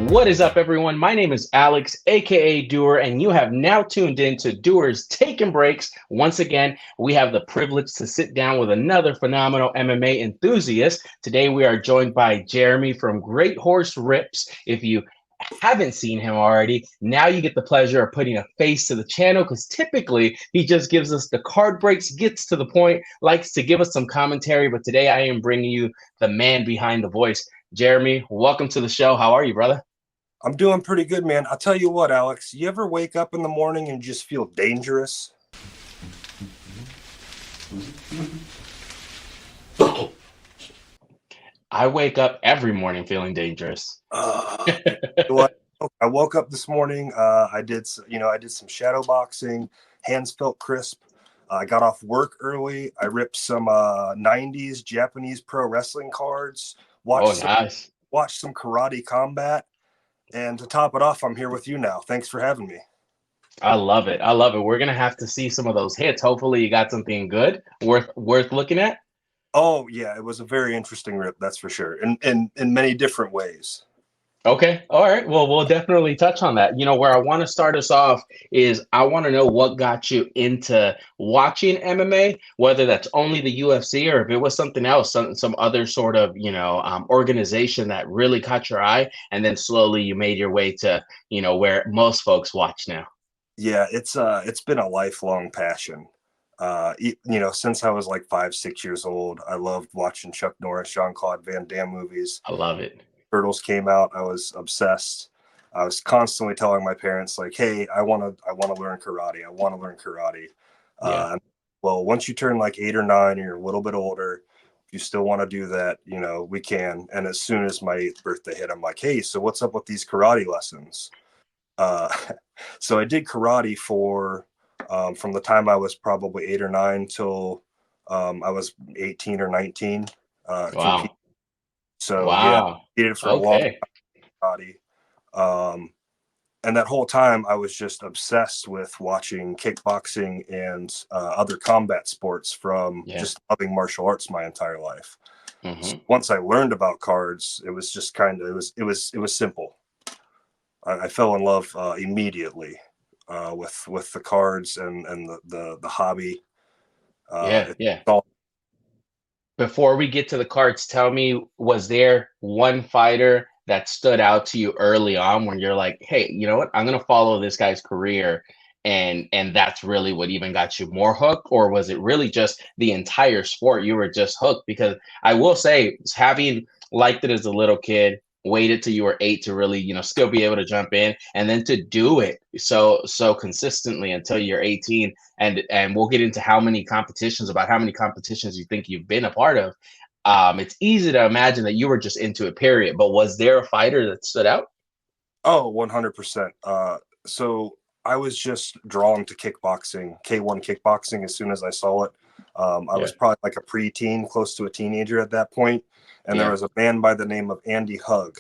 What is up, everyone? My name is Alex, aka Doer, and you have now tuned in to Doers Take Breaks. Once again, we have the privilege to sit down with another phenomenal MMA enthusiast. Today, we are joined by Jeremy from Greathorse Rips. If you haven't seen him already, now you get the pleasure of putting a face to the channel because typically he just gives us the card breaks, gets to the point, likes to give us some commentary. But today, I am bringing you the man behind the voice. Jeremy, welcome to the show. How are you, brother? I'm doing pretty good, man. I'll tell you what, Alex, you ever wake up in the morning and just feel dangerous? I wake up every morning feeling dangerous. What? I woke up this morning. I did some shadow boxing. Hands felt crisp. I got off work early. I ripped some 90s Japanese pro wrestling cards. Nice. Watched some karate combat. And to top it off, I'm here with you now. Thanks for having me. I love it. I love it. We're gonna have to see some of those hits. Hopefully, you got something good, worth looking at. Oh yeah, it was a very interesting rip, that's for sure, in many different ways. Okay. All right. Well, we'll definitely touch on that. Where I want to start us off is I want to know what got you into watching MMA, whether that's only the UFC or if it was something else, some other sort of, organization that really caught your eye. And then slowly you made your way to, where most folks watch now. Yeah, it's been a lifelong passion. Since I was like 5, 6 years old, I loved watching Chuck Norris, Jean-Claude Van Damme movies. I love it. Turtles came out, I was obsessed. I was constantly telling my parents, like, hey, I want to learn karate. I want to learn karate. Yeah. Well, once you turn like 8 or 9 and you're a little bit older, if you still want to do that, we can. And as soon as my 8th birthday hit, I'm like, hey, so what's up with these karate lessons? So I did karate for from the time I was probably 8 or 9 till I was 18 or 19. Wow. So yeah, Wow. did it for a long Okay. time. And that whole time I was just obsessed with watching kickboxing and other combat sports from just loving martial arts my entire life. Mm-hmm. So once I learned about cards, it was just it was simple. I fell in love immediately with the cards and the hobby. Yeah. Before we get to the cards, tell me, was there one fighter that stood out to you early on when you're like, hey, you know what? I'm gonna follow this guy's career, and that's really what even got you more hooked, or was it really just the entire sport you were just hooked? Because I will say, having liked it as a little kid, waited till you were 8 to really, still be able to jump in, and then to do it so consistently until you're 18, and we'll get into how many competitions you think you've been a part of. It's easy to imagine that you were just into it, period. But was there a fighter that stood out? Oh, 100%. So I was just drawn to kickboxing, K1 kickboxing, as soon as I saw it. I was probably like a preteen, close to a teenager at that point. And there was a man by the name of Andy Hug,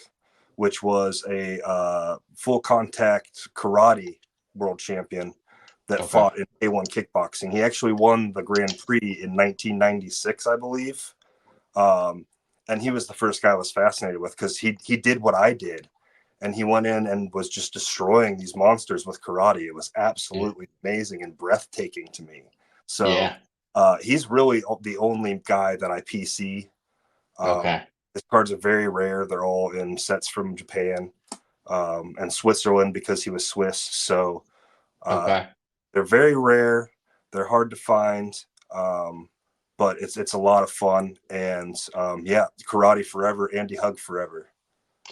which was a full contact karate world champion that fought in K1 kickboxing. He actually won the Grand Prix in 1996, I believe. And he was the first guy I was fascinated with because he did what I did. And he went in and was just destroying these monsters with karate. It was absolutely amazing and breathtaking to me. So he's really the only guy that I PC. His cards are very rare. They're all in sets from Japan and Switzerland because he was Swiss. So they're very rare. They're hard to find, but it's a lot of fun. And karate forever, Andy Hug forever.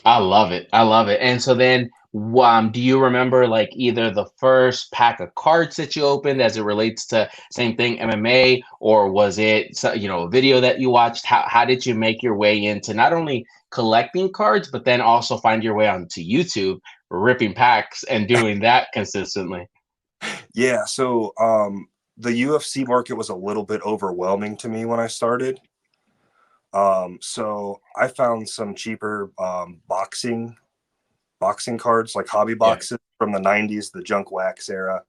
I love it. And so then, do you remember like either the first pack of cards that you opened as it relates to same thing MMA, or was it a video that you watched? How did you make your way into not only collecting cards but then also find your way onto YouTube, ripping packs and doing that consistently? Yeah, so the UFC market was a little bit overwhelming to me when I started. So I found some cheaper boxing cards, like hobby boxes from the 90s, the junk wax era.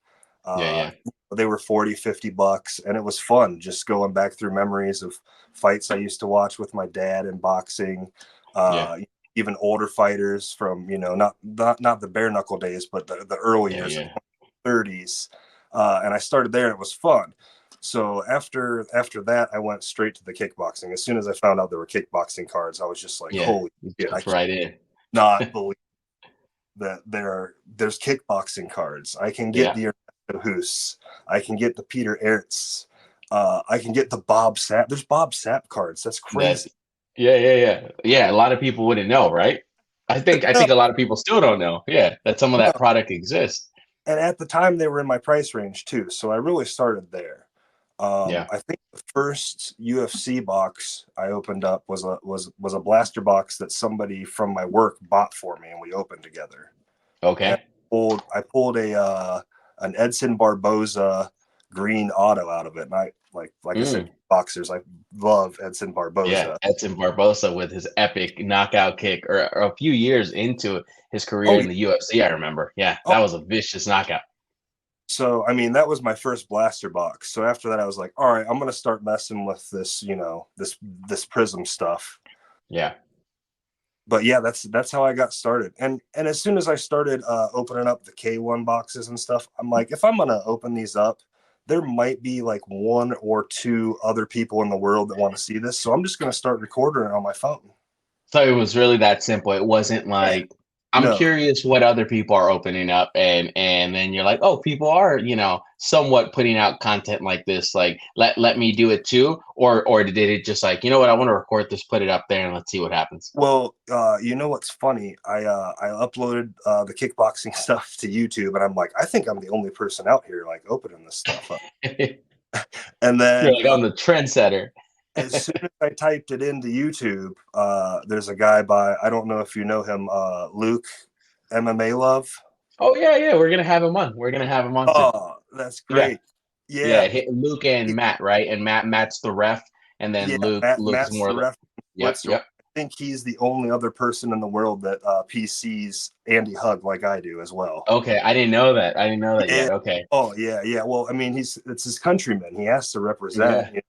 They were $40-$50, and it was fun just going back through memories of fights I used to watch with my dad in boxing. even older fighters from, not the bare knuckle days, but the early years, 30s. And I started there, and it was fun. So after that, I went straight to the kickboxing. As soon as I found out there were kickboxing cards, I was just like, holy shit, I can't not believe that there's kickboxing cards. I can get the Ernesto Hus. I can get the Peter Ertz. I can get the Bob Sapp. There's Bob Sapp cards. That's crazy. Yeah. A lot of people wouldn't know, right? I think a lot of people still don't know. Yeah, that some of that product exists. And at the time, they were in my price range too, so I really started there. I think the first UFC box I opened up was a blaster box that somebody from my work bought for me, and we opened together. Okay. And I pulled an Edson Barboza green auto out of it, and I I said, boxers, I love Edson Barboza. Yeah, Edson Barboza with his epic knockout kick, or a few years into his career in the UFC, I remember. Yeah, that was a vicious knockout. So, I mean, that was my first blaster box. So after that, I was like, all right, I'm going to start messing with this, this Prism stuff. Yeah. But yeah, that's how I got started. And as soon as I started opening up the K1 boxes and stuff, I'm like, if I'm going to open these up, there might be like one or two other people in the world that want to see this. So I'm just going to start recording it on my phone. So it was really that simple. It wasn't like, I'm curious what other people are opening up, and then you're like, oh, people are, somewhat putting out content like this. Like, let me do it too, or did it just like, you know what, I want to record this, put it up there, and let's see what happens. Well, you know what's funny? I uploaded the kickboxing stuff to YouTube, and I'm like, I think I'm the only person out here like opening this stuff up. And then you're like, I'm the trendsetter. As soon as I typed it into YouTube, there's a guy I don't know if you know him, Luke, MMA Love. Oh yeah, we're gonna have him on. Oh, that's great. Yeah. Luke and Matt, right? And Matt's the ref, and then Luke's more the ref. Yep. I think he's the only other person in the world that PCs Andy Hug like I do as well. Okay, I didn't know that yet. Okay. Oh yeah. Well, I mean, it's his countryman. He has to represent.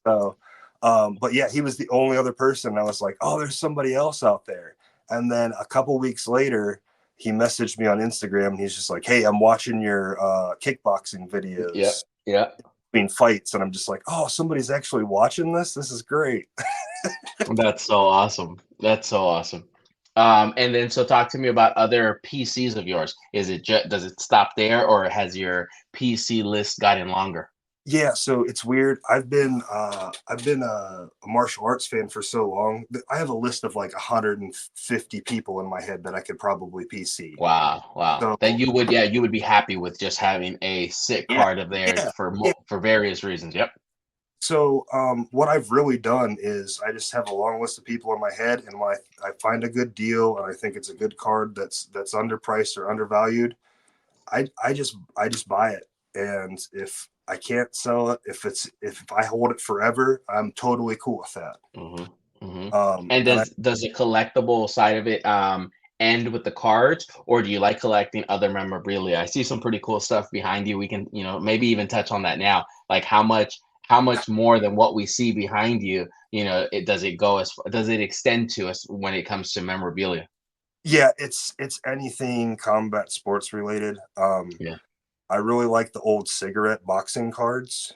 So, but yeah, he was the only other person. I was like, oh, there's somebody else out there. And then a couple weeks later, he messaged me on Instagram, and he's just like, hey, I'm watching your kickboxing videos. Yeah. Between fights, and I'm just like, oh, somebody's actually watching this. This is great. That's so awesome. And then, so talk to me about other PCs of yours. Does it stop there, or has your PC list gotten longer? Yeah, so it's weird. I've been a martial arts fan for so long that I have a list of like 150 people in my head that I could probably PC. Wow. So, that you would be happy with just having a sick card of theirs for various reasons. Yep. So what I've really done is I just have a long list of people in my head, and when I find a good deal and I think it's a good card that's underpriced or undervalued, I just buy it. And if I can't sell it, if I hold it forever, I'm totally cool with that. And does the collectible side of it end with the cards, or do you like collecting other memorabilia? I see some pretty cool stuff behind you. We can, maybe even touch on that now. Like how much more than what we see behind you, does it extend to us when it comes to memorabilia? Yeah, it's anything combat sports related. I really like the old cigarette boxing cards.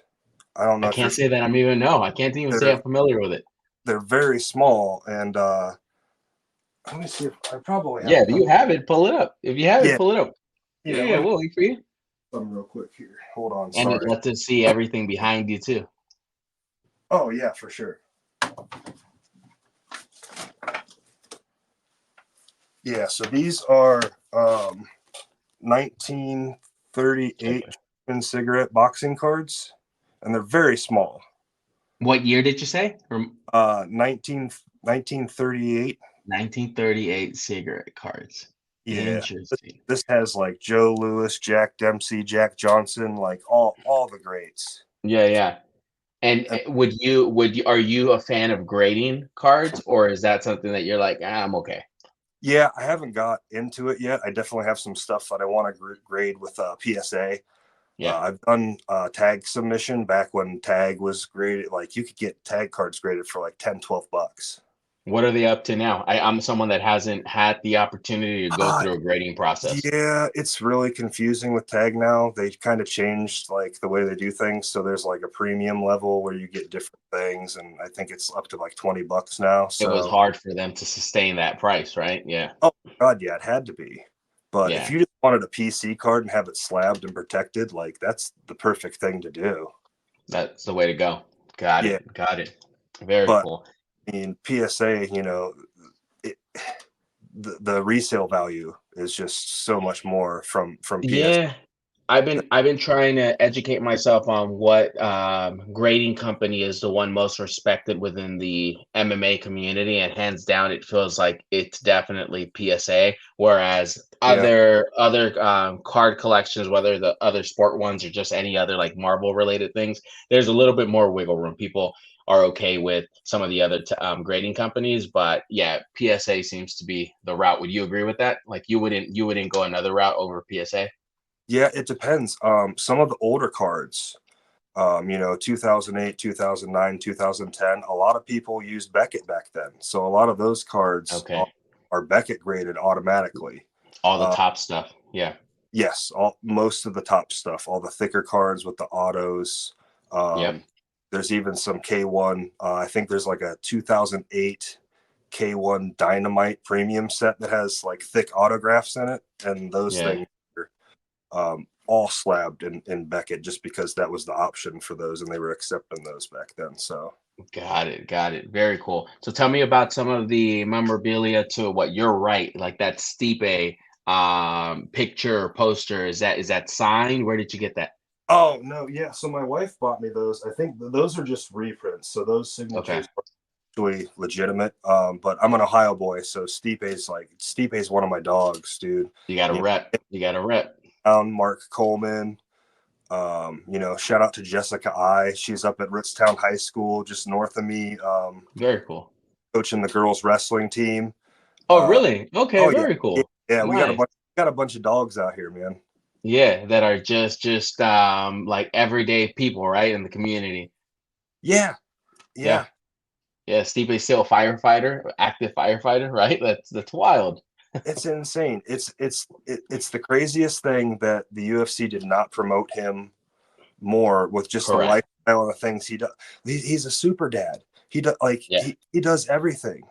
I don't know. I can't say that I can't even say I'm familiar with it. They're very small, and let me see if I probably have. Yeah, do you have it? Pull it up. If you have it, pull it up. Yeah, we'll wait for you. Real quick here. Hold on. And I'd love to see everything behind you too. Oh yeah, for sure. Yeah, so these are 1938 cigarette boxing cards, and they're very small. What year did you say? 1938. 1938 cigarette cards. Yeah. Interesting. This has like Joe Louis, Jack Dempsey, Jack Johnson, like all the greats. Yeah. And are you a fan of grading cards, or is that something that you're like, I'm okay? Yeah, I haven't got into it yet. I definitely have some stuff that I want to grade with PSA. Yeah, I've done tag submission back when tag was graded. Like you could get tag cards graded for like $10-$12. What are they up to now? I'm someone that hasn't had the opportunity to go Uh, through a grading process. yeah, it's really confusing with tag now. They kind of changed like the way they do things. So there's like a premium level where you get different things, and I think it's up to like $20 now. It was So, hard for them to sustain that price, right? Yeah. oh God, yeah, it had to be. But if Yeah. you just wanted a PC card and have it slabbed and protected, like that's the perfect thing to do. That's the way to go. Got Yeah, it. Got it. Very but cool. I mean, PSA, it, the resale value is just so much more from PS. Yeah. I've been trying to educate myself on what grading company is the one most respected within the MMA community, and hands down, it feels like it's definitely PSA. Whereas Yeah, other card collections, whether the other sport ones or just any other like marble related things, there's a little bit more wiggle room. People are okay with some of the other grading companies, but yeah, PSA seems to be the route. Would you agree with that? Like you wouldn't go another route over PSA? yeah, it depends. Some of the older cards, 2008, 2009, 2010, a lot of people used Beckett back then. So a lot of those cards Okay. are Beckett graded automatically. All the Uh, top stuff. Yeah. yes, most of the top stuff, all the thicker cards with the autos. Yep. Um, there's even some K1. I think there's like a 2008 K1 Dynamite premium set that has like thick autographs in it. And those Yeah. things are all slabbed in Beckett just because that was the option for those and they were accepting those back then. So, Got it. Got it. Very cool. So tell me about some of the memorabilia to what you're right, like that Stipe picture or poster. Is that signed? Where did you get that? oh, no, yeah. So my wife bought me those. I think those are just reprints. So those Okay. signatures are actually legitimate. But I'm an Ohio boy. So Stipe's one of my dogs, dude. You got a You rep. You got a rep. know, Mark Coleman. Shout out to Jessica I. She's up at Ritztown High School, just north of me, Very cool. coaching the girls wrestling team. Oh, Uh, really? Okay, oh yeah, very yeah, cool. yeah. Nice. We got a bunch of dogs out here, man. Yeah, that are just like everyday people, right, in the community. Yeah, Yeah. yeah. Yeah, Stipe's still a firefighter, active firefighter, right? That's wild. It's insane. It's the craziest thing that the UFC did not promote him more with just the Correct. lifestyle and the things he does. He's a super dad. He does Yeah. he does everything.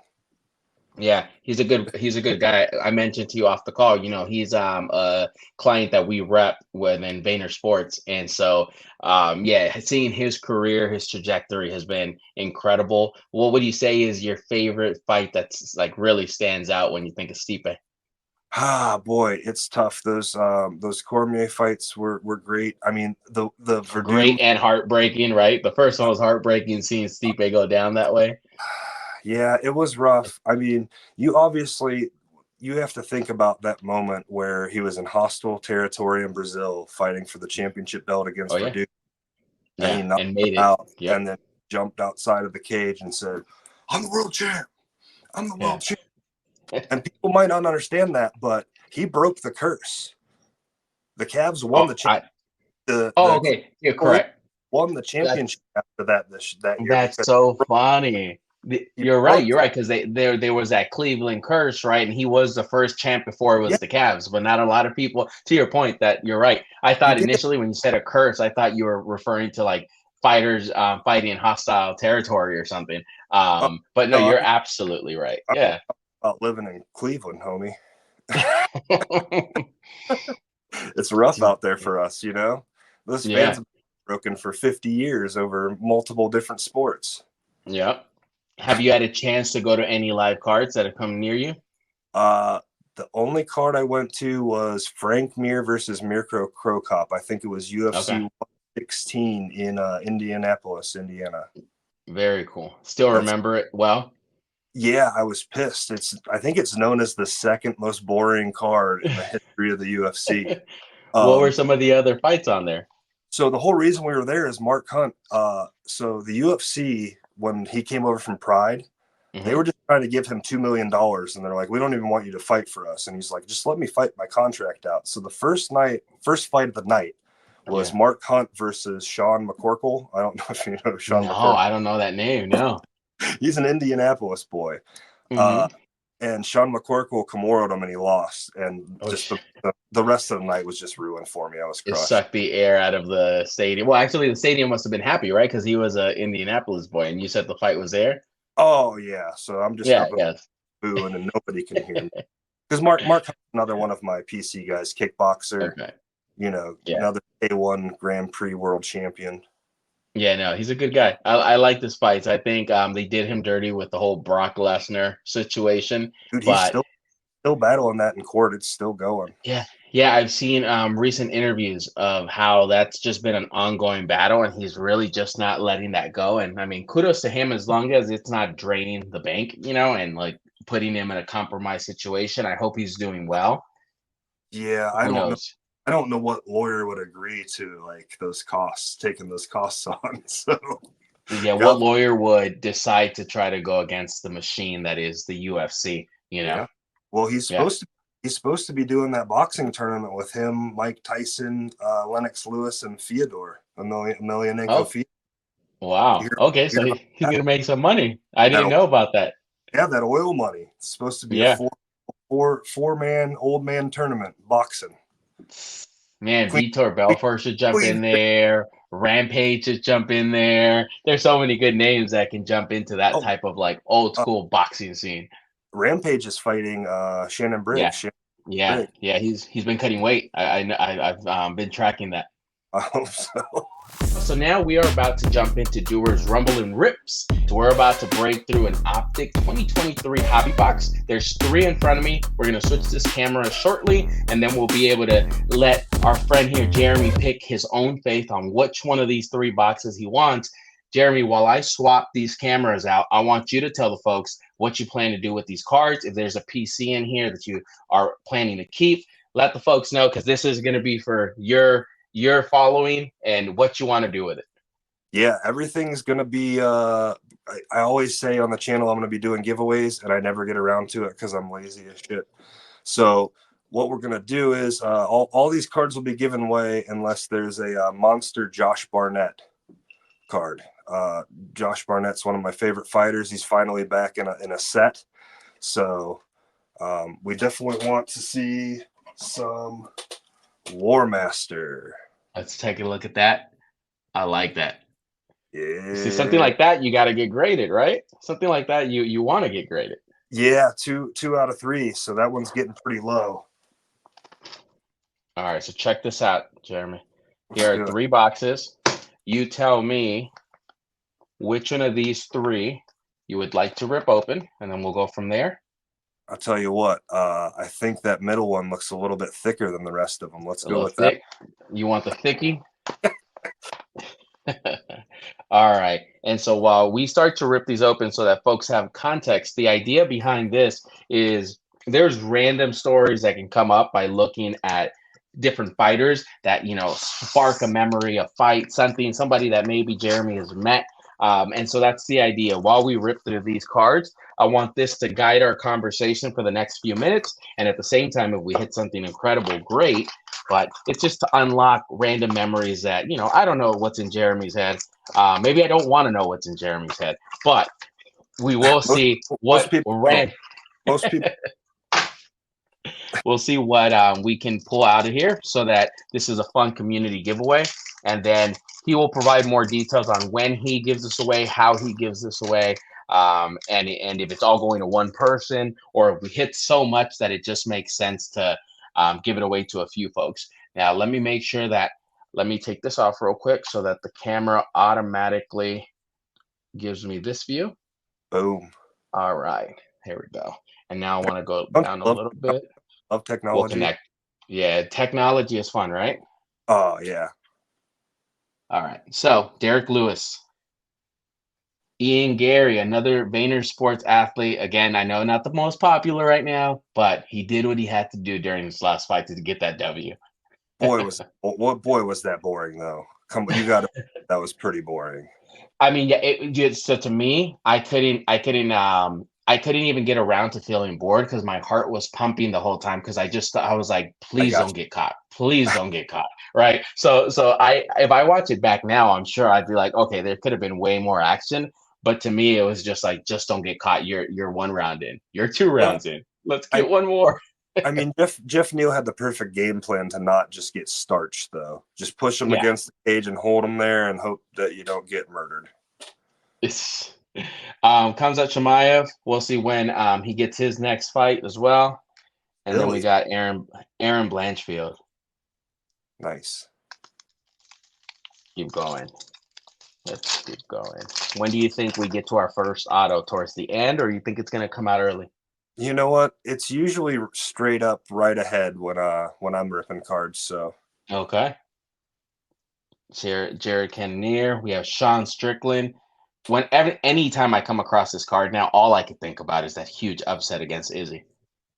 Yeah, he's a good guy. I mentioned to you off the call, he's a client that we rep within Vayner Sports. And so yeah, seeing his career, his trajectory has been incredible. What would you say is your favorite fight that's like really stands out when you think of Stipe? Ah, boy, it's tough. Those Cormier fights were great. I mean, the Verdum. Great and heartbreaking, right? The first one was heartbreaking seeing Stipe go down that way. Yeah, it was rough. I mean, you have to think about that moment where he was in hostile territory in Brazil fighting for the championship belt Oh against yeah. Verdum, and he Yeah, knocked and him made it. out, Yep. and then jumped outside of the cage and said, "I'm the world champ. I'm the Yeah. world champ." And people might not understand that, but he broke the curse. The Cavs won Oh, the the okay. You're Cleveland correct. won the That's championship after that year That's because so funny. he You're right. broke You're the right because there was that Cleveland curse, right? And he was the first champ before it yeah was the Cavs. But not a lot of people. To your point, that you're right. I he thought did. initially when you said a curse, I thought you were referring to like fighters fighting in hostile territory or something. Oh, But no, no, you're absolutely right. I'm Yeah. about living in Cleveland, homie. It's rough out there for us, you know. Those fans Yeah. have been broken for 50 years over multiple different sports. Yeah. Have you had a chance to go to any live cards that have come near you? Uh, the only card I went to was Frank Mir versus Mirko Krokop. I think it was UFC Okay. 116 in Indianapolis, Indiana. Very cool. Still That's remember it well? Yeah, I was pissed. I think it's known as the second most boring card in the history of the UFC. What were Um, some of the other fights on there? so the whole reason we were there is Mark Hunt. So the UFC, when he came over from Pride, they Hmm. were just trying to give him $2 million, and they're like, "We don't even want you to fight for us." And he's like, "Just let me fight my contract out." So the first fight of the night was Yeah. Mark Hunt versus Sean McCorkle. I don't know if you know Sean No, McCorkle. I don't know that name. No. He's an Indianapolis boy. Mm-hmm. And Sean McCorkle Kimura him and he lost. And just the rest of the night was just ruined for me. I was It crushed. sucked the air out of the stadium. Well, actually, the stadium must have been happy, right? Because he was a Indianapolis boy, and you said the fight was there. Oh yeah, so I'm just up booing and nobody can hear me. Because Mark another one of my PC guys, kickboxer. Okay. Another K1 Grand Prix world champion. Yeah, no, he's a good guy. I like this fights. I think they did him dirty with the whole Brock Lesnar situation. Dude, he's still battling that in court. It's still going. Yeah. I've seen recent interviews of how that's just been an ongoing battle, and he's really just not letting that go. And I mean, kudos to him as long as it's not draining the bank, and like putting him in a compromised situation. I hope he's doing well. Yeah, I don't know what lawyer would agree to like taking those costs on. So yeah, what lawyer would decide to try to go against the machine that is the UFC? Yeah. Well, he's supposed to be doing that boxing tournament with him, Mike Tyson, Lennox Lewis, and Fyodor Emelianenko. Fyodor. Wow. Okay, so he's gonna make some money. I didn't know about that. Yeah, that oil money. It's supposed to be a four-man old man tournament boxing. Man, Vitor Belfort should jump in there. Rampage should jump in there. There's so many good names that can jump into that type of like old school boxing scene. Rampage is fighting Shannon Briggs. Yeah. He's been cutting weight. I've been tracking that. I hope so. So now we are about to jump into Doers Rumble and Rips. So we're about to break through an Optic 2023 hobby box. There's 3 in front of me. We're going to switch this camera shortly, and then we'll be able to let our friend here, Jeremy, pick his own faith on which one of these 3 boxes he wants. Jeremy, while I swap these cameras out, I want you to tell the folks what you plan to do with these cards. If there's a PC in here that you are planning to keep, let the folks know, because this is going to be for your following and what you want to do with it. Yeah, everything's going to be I always say on the channel I'm going to be doing giveaways, and I never get around to it because I'm lazy as shit. So what we're going to do is all these cards will be given away unless there's a monster Josh Barnett card. Josh Barnett's one of my favorite fighters. He's finally back in a set. So we definitely want to see some War Master. Let's take a look at that. I like that. Yeah. See, something like that, you got to get graded, right? Something like that, you want to get graded. Yeah, two out of 3. So that one's getting pretty low. All right, so check this out, Jeremy. Here are 3 boxes. You tell me which one of these 3 you would like to rip open, and then we'll go from there. I'll tell you what, I think that middle one looks a little bit thicker than the rest of them. Let's go with that. You want the thickie? All right. And so while we start to rip these open so that folks have context, the idea behind this is there's random stories that can come up by looking at different fighters that, spark a memory, a fight, somebody that maybe Jeremy has met. And so that's the idea. While we rip through these cards, I want this to guide our conversation for the next few minutes. And at the same time, if we hit something incredible, great. But it's just to unlock random memories that, I don't know what's in Jeremy's head. Maybe I don't want to know what's in Jeremy's head. But we will see most people. We'll see what we can pull out of here so that this is a fun community giveaway. And then he will provide more details on when he gives this away, how he gives this away, and if it's all going to one person, or if we hit so much that it just makes sense to give it away to a few folks. Now, let me take this off real quick so that the camera automatically gives me this view. Boom. All right, here we go. And now I want to go down a little bit. Love technology. We'll connect. Yeah, technology is fun, right? Oh, yeah. All right. So, Derek Lewis. Ian Gary, another Vayner Sports athlete. Again, I know not the most popular right now, but he did what he had to do during his last fight to get that W. Boy, was that boring, though. Come on, that was pretty boring. I mean, yeah, so to me, I couldn't even get around to feeling bored because my heart was pumping the whole time because I was like, please don't get caught. Please don't get caught. Right. So if I watch it back now, I'm sure I'd be like, okay, there could have been way more action. But to me, it was just like, just don't get caught. You're 1 round in. You're 2 Yeah, rounds in. Let's I get one more. I mean, Jeff Neal had the perfect game plan to not just get starched, though. Just push him Yeah. against the cage and hold him there, and hope that you don't get murdered. It's, Kamzat Chimaev. We'll see when he gets his next fight as well. And then we Billy, got Aaron Blanchfield. nice. Keep going. Let's keep going. When do you think we get to our first auto? Towards the end, or you think it's going to come out early? You know what? It's usually straight up right ahead when I'm ripping cards. So Okay. Jared Cannonier. We have Sean Strickland. Anytime I come across this card now, all I can think about is that huge upset against Izzy.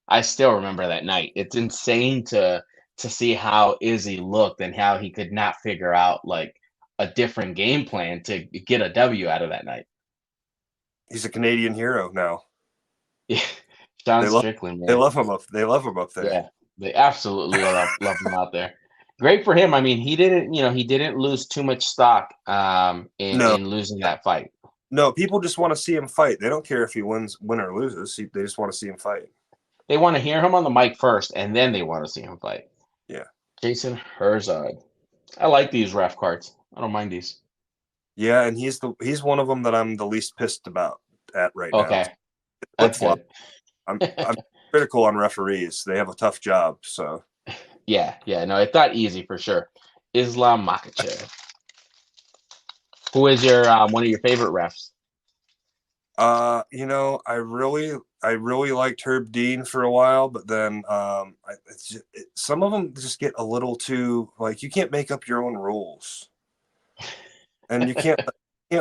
I still remember that night. It's insane to see how Izzy looked and how he could not figure out like a different game plan to get a W out of that night. he's a Canadian hero now. Yeah. Sean They love Strickland, they man. love him up. They love him up there. Yeah, they absolutely love him out there. Great for him. I mean, he didn't lose too much stock No, in losing that fight. no, people just want to see him fight. They don't care if he win or loses. They just want to see him fight. They want to hear him on the mic first, and then they want to see him fight. Yeah. Jason Herzog. I like these ref cards. I don't mind these. Yeah, and he's one of them that I'm the least pissed about at right now. Okay, that's good. I'm critical on referees. They have a tough job. So Yeah. No, it's not easy for sure. Islam Makhachev. Who is your one of your favorite refs? I really liked Herb Dean for a while, but then some of them just get a little too like you can't make up your own rules, and you can't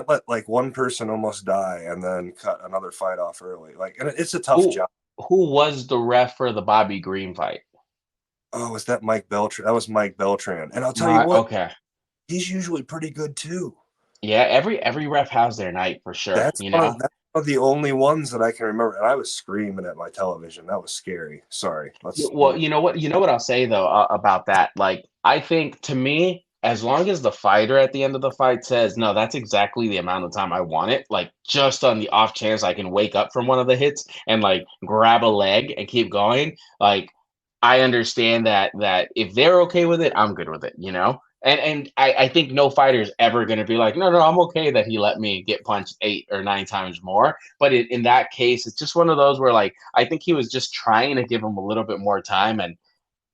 let like one person almost die and then cut another fight off early. Like, and it's a tough job. Who was the ref for the Bobby Green fight? Oh, was that Mike Beltran? That was Mike Beltran, and I'll tell you what, okay, he's usually pretty good too. Yeah, every ref has their night for sure. That's one of the only ones that I can remember, and I was screaming at my television. That was scary. Sorry. Well, you know what I'll say though about that. Like, I think to me, as long as the fighter at the end of the fight says, "No, that's exactly the amount of time I want it," like just on the off chance I can wake up from one of the hits and like grab a leg and keep going, like I understand that if they're okay with it, I'm good with it, you know? And I think no fighter is ever going to be like, no, I'm okay that he let me get punched 8 or 9 times more. But in that case, it's just one of those where like I think he was just trying to give him a little bit more time. And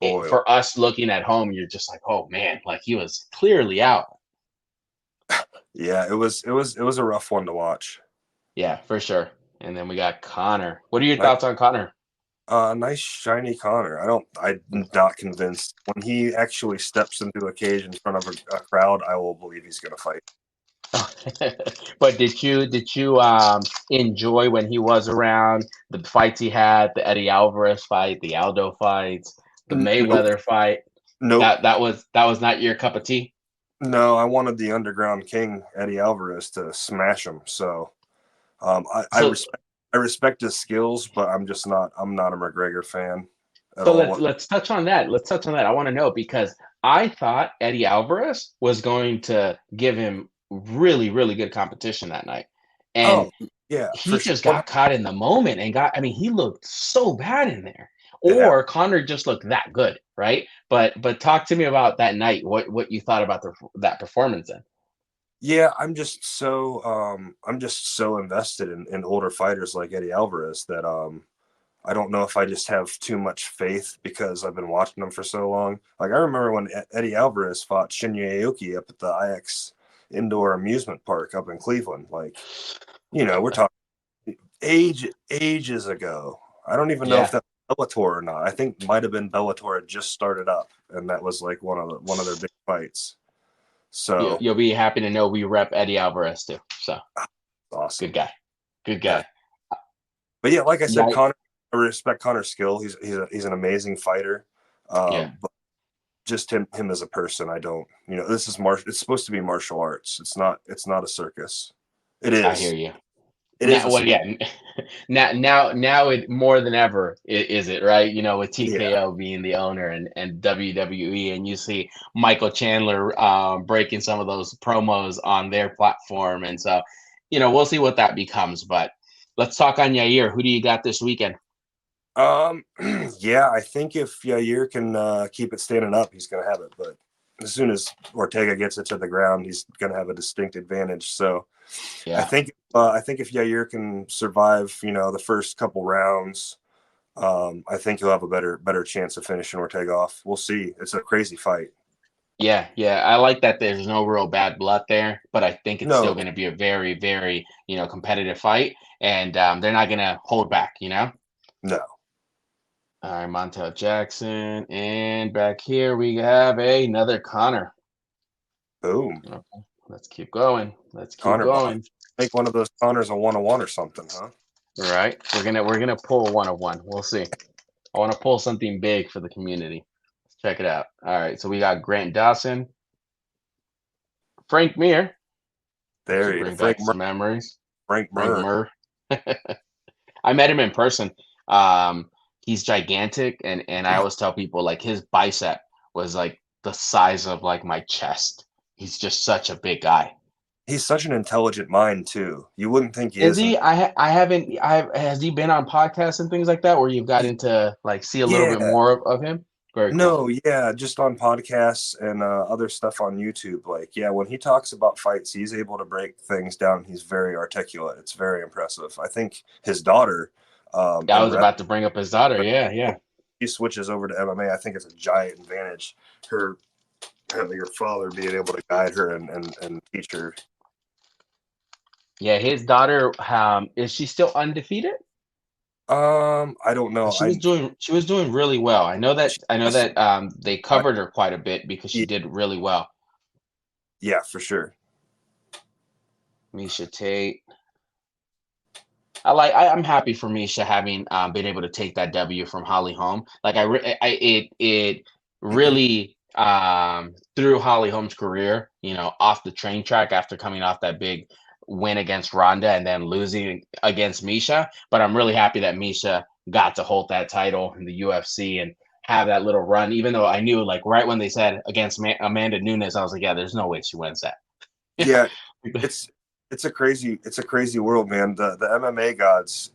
for us looking at home, you're just like, oh man, like he was clearly out. Yeah, it was a rough one to watch. Yeah, for sure. And then we got Connor. What are your thoughts on Connor? Nice shiny Connor. I'm not convinced. When he actually steps into a cage in front of a crowd, I will believe he's going to fight. But did you enjoy when he was around the fights he had, the Eddie Alvarez fight, the Aldo fights, the Mayweather fight? Nope. That was not your cup of tea? No, I wanted the Underground King, Eddie Alvarez, to smash him. So, I respect his skills, but I'm not a McGregor fan at all. Let's touch on that. I want to know because I thought Eddie Alvarez was going to give him really, really good competition that night. And he just got caught in the moment and he looked so bad in there. Or Connor just looked that good, right? But talk to me about that night. What you thought about that performance then? Yeah, I'm just so invested in older fighters like Eddie Alvarez that I don't know if I just have too much faith because I've been watching them for so long. Like I remember when Eddie Alvarez fought Shinya Aoki up at the IX Indoor Amusement Park up in Cleveland. Like, we're talking ages ago. I don't even know if that was Bellator or not. I think might have been Bellator had just started up, and that was like one of their big fights. So you'll be happy to know we rep Eddie Alvarez too. So awesome. Good guy. Yeah. But yeah, like I said, Connor, I respect Connor's skill. He's an amazing fighter. But just him as a person, I don't. This is it's supposed to be martial arts. It's not a circus. It is. I hear you. It is. Well, yeah. Now it more than ever is it right? With TKO being the owner and WWE, and you see Michael Chandler breaking some of those promos on their platform, and so we'll see what that becomes. But let's talk on Yair. Who do you got this weekend? Yeah, I think if Yair can keep it standing up, he's going to have it. But as soon as Ortega gets it to the ground, he's going to have a distinct advantage. So Yeah. I think if Yair can survive, the first couple rounds, I think he'll have a better chance of finishing Ortega off. We'll see. It's a crazy fight. Yeah, I like that there's no real bad blood there, but I think it's still No, going to be a very, very, competitive fight, and they're not going to hold back, no. All right, Montel Jackson, and back here we have another Connor. Boom. Okay, let's keep going. Connor, make one of those Connors a 1-on-1 or something, huh? All right, we're gonna pull a 1-on-1. We'll see. I want to pull something big for the community. Let's check it out. All right, so we got Grant Dawson, Frank Mir. There you go. Bring back some memories. Frank Mir. I met him in person. He's gigantic, and I always tell people like his bicep was like the size of like my chest. He's just such a big guy. He's such an intelligent mind too. You wouldn't think he is. He? I haven't. Has he been on podcasts and things like that where you've gotten to like see a little bit more of him? Very cool. Yeah, just on podcasts and other stuff on YouTube. Like, yeah, when he talks about fights, he's able to break things down. He's very articulate. It's very impressive. I think his daughter. I was about to bring up his daughter. Yeah. He switches over to MMA. I think it's a giant advantage. Her having her father being able to guide her and teach her. Yeah, his daughter. Is she still undefeated? I don't know. She was doing really well. I know that they covered her quite a bit because she did really well. Yeah, for sure. Miesha Tate. I'm happy for Miesha having been able to take that W from Holly Holm. Like it really threw Holly Holm's career, off the train track after coming off that big win against Ronda and then losing against Miesha. But I'm really happy that Miesha got to hold that title in the UFC and have that little run, even though I knew like right when they said against Amanda Nunes, I was like, yeah, there's no way she wins that. Yeah, it's a crazy world, man. The MMA gods,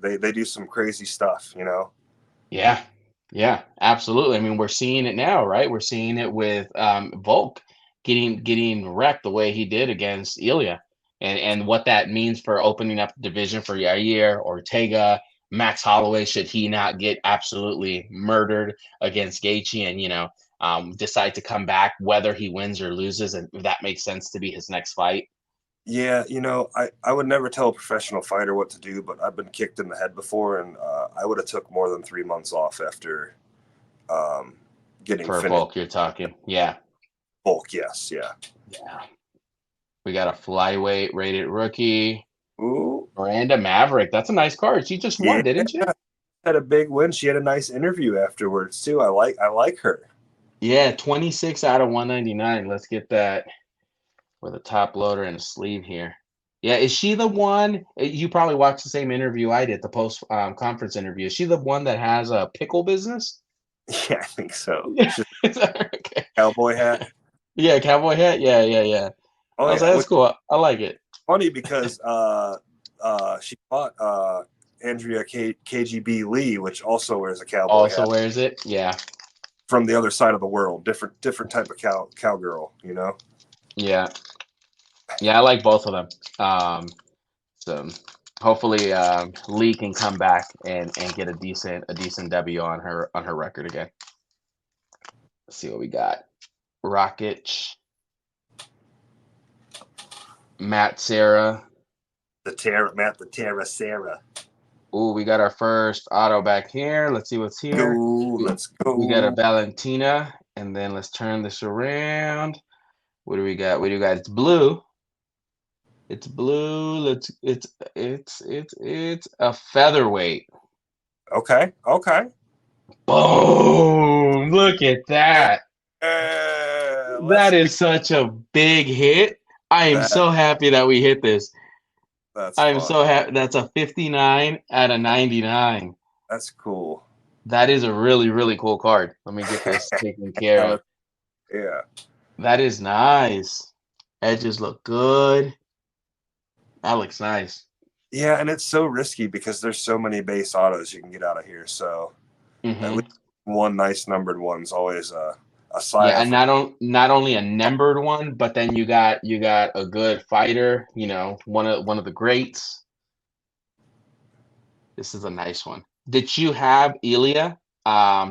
they do some crazy stuff, Yeah, absolutely. I mean, we're seeing it now, right? We're seeing it with Volk getting wrecked the way he did against Ilya, and what that means for opening up the division for Yair, Ortega, Max Holloway, should he not get absolutely murdered against Gaethje and decide to come back, whether he wins or loses, and if that makes sense to be his next fight. Yeah, I would never tell a professional fighter what to do, but I've been kicked in the head before, and I would have took more than 3 months off after getting for finished. Volk, you're talking, yeah. Volk, yes, yeah. We got a flyweight rated rookie. Ooh, Miranda Maverick. That's a nice card. She just won, didn't she? Had a big win. She had a nice interview afterwards too. I like her. Yeah, 26 out of 199. Let's get that with a top loader and a sleeve here. Yeah, is she the one? You probably watched the same interview I did, the post conference interview. Is she the one that has a pickle business? Yeah, I think so. Okay. Cowboy hat. Yeah, cowboy hat. Yeah. Oh, I was like, that's cool. I like it. Funny because she fought Andrea KGB Lee, which also wears a cowboy hat. Also wears it, yeah. From the other side of the world, different type of cowgirl, Yeah, I like both of them. So hopefully Lee can come back and get a decent W on her record again. Let's see what we got. Rockich, Matt Serra. The Terra Sarah. Ooh, we got our first auto back here. Let's see what's here. Let's go. We got a Valentina, and then let's turn this around. What do we got? It's blue. It's blue. It's a featherweight. Okay. Boom! Look at that. That is such a big hit. I am so happy that we hit this. I'm so happy. That's a 59 out of 99. That's cool. That is a really, really cool card. Let me get this taken care of. Yeah. That is nice. Edges look good. That looks nice. Yeah, and it's so risky because there's so many base autos you can get out of here. So at Hmm. least one nice numbered one's always a sigh Yeah, of and not only a numbered one, but then you got a good fighter, one of the greats. This is a nice one. Did you have Ilya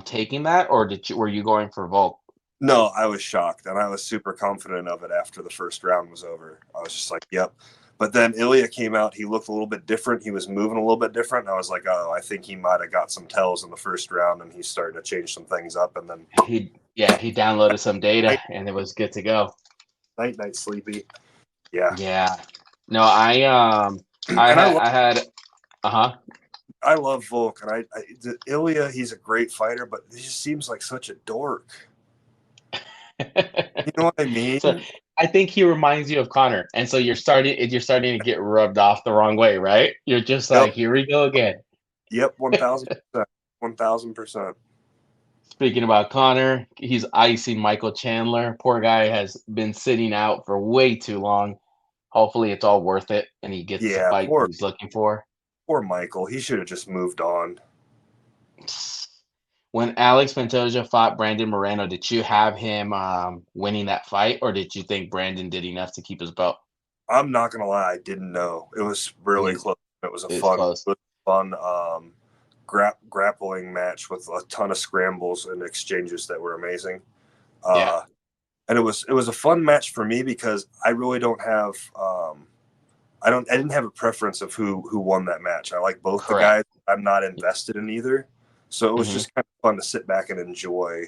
taking that, or were you going for Volk? No, I was shocked, and I was super confident of it after the first round was over. I was just like, "Yep." But then Ilya came out. He looked a little bit different. He was moving a little bit different. And I was like, "Oh, I think he might have got some tells in the first round, and he's starting to change some things up." And then He downloaded some data night, and it was good to go. night, sleepy. Yeah, Yeah. No, and I had uh-huh. I love Volk, and Ilya. He's a great fighter, but he just seems like such a dork. You know what I So mean? I think he reminds you of Connor, and so you're starting to get rubbed off the wrong way, right? You're just Yep, like, here we go again. yep, 1,000%, 1,000%. Speaking about Connor, he's icing Michael Chandler. Poor guy has been sitting out for way too long. Hopefully, it's all worth it, and he gets the Yeah, fight that he's looking for. poor Michael. He should have just moved on. When Alex Pantoja fought Brandon Moreno, did you have him winning that fight, or did you think Brandon did enough to keep his belt? I'm not gonna lie, I didn't know. It was really He close. It was a is close. fun grappling match with a ton of scrambles and exchanges that were amazing. Yeah, Uh, and it was a fun match for me because I really don't have I didn't have a preference of who won that match. I like both the correct. guys. I'm not invested in either, so it was Hmm. just kind of fun to sit back and enjoy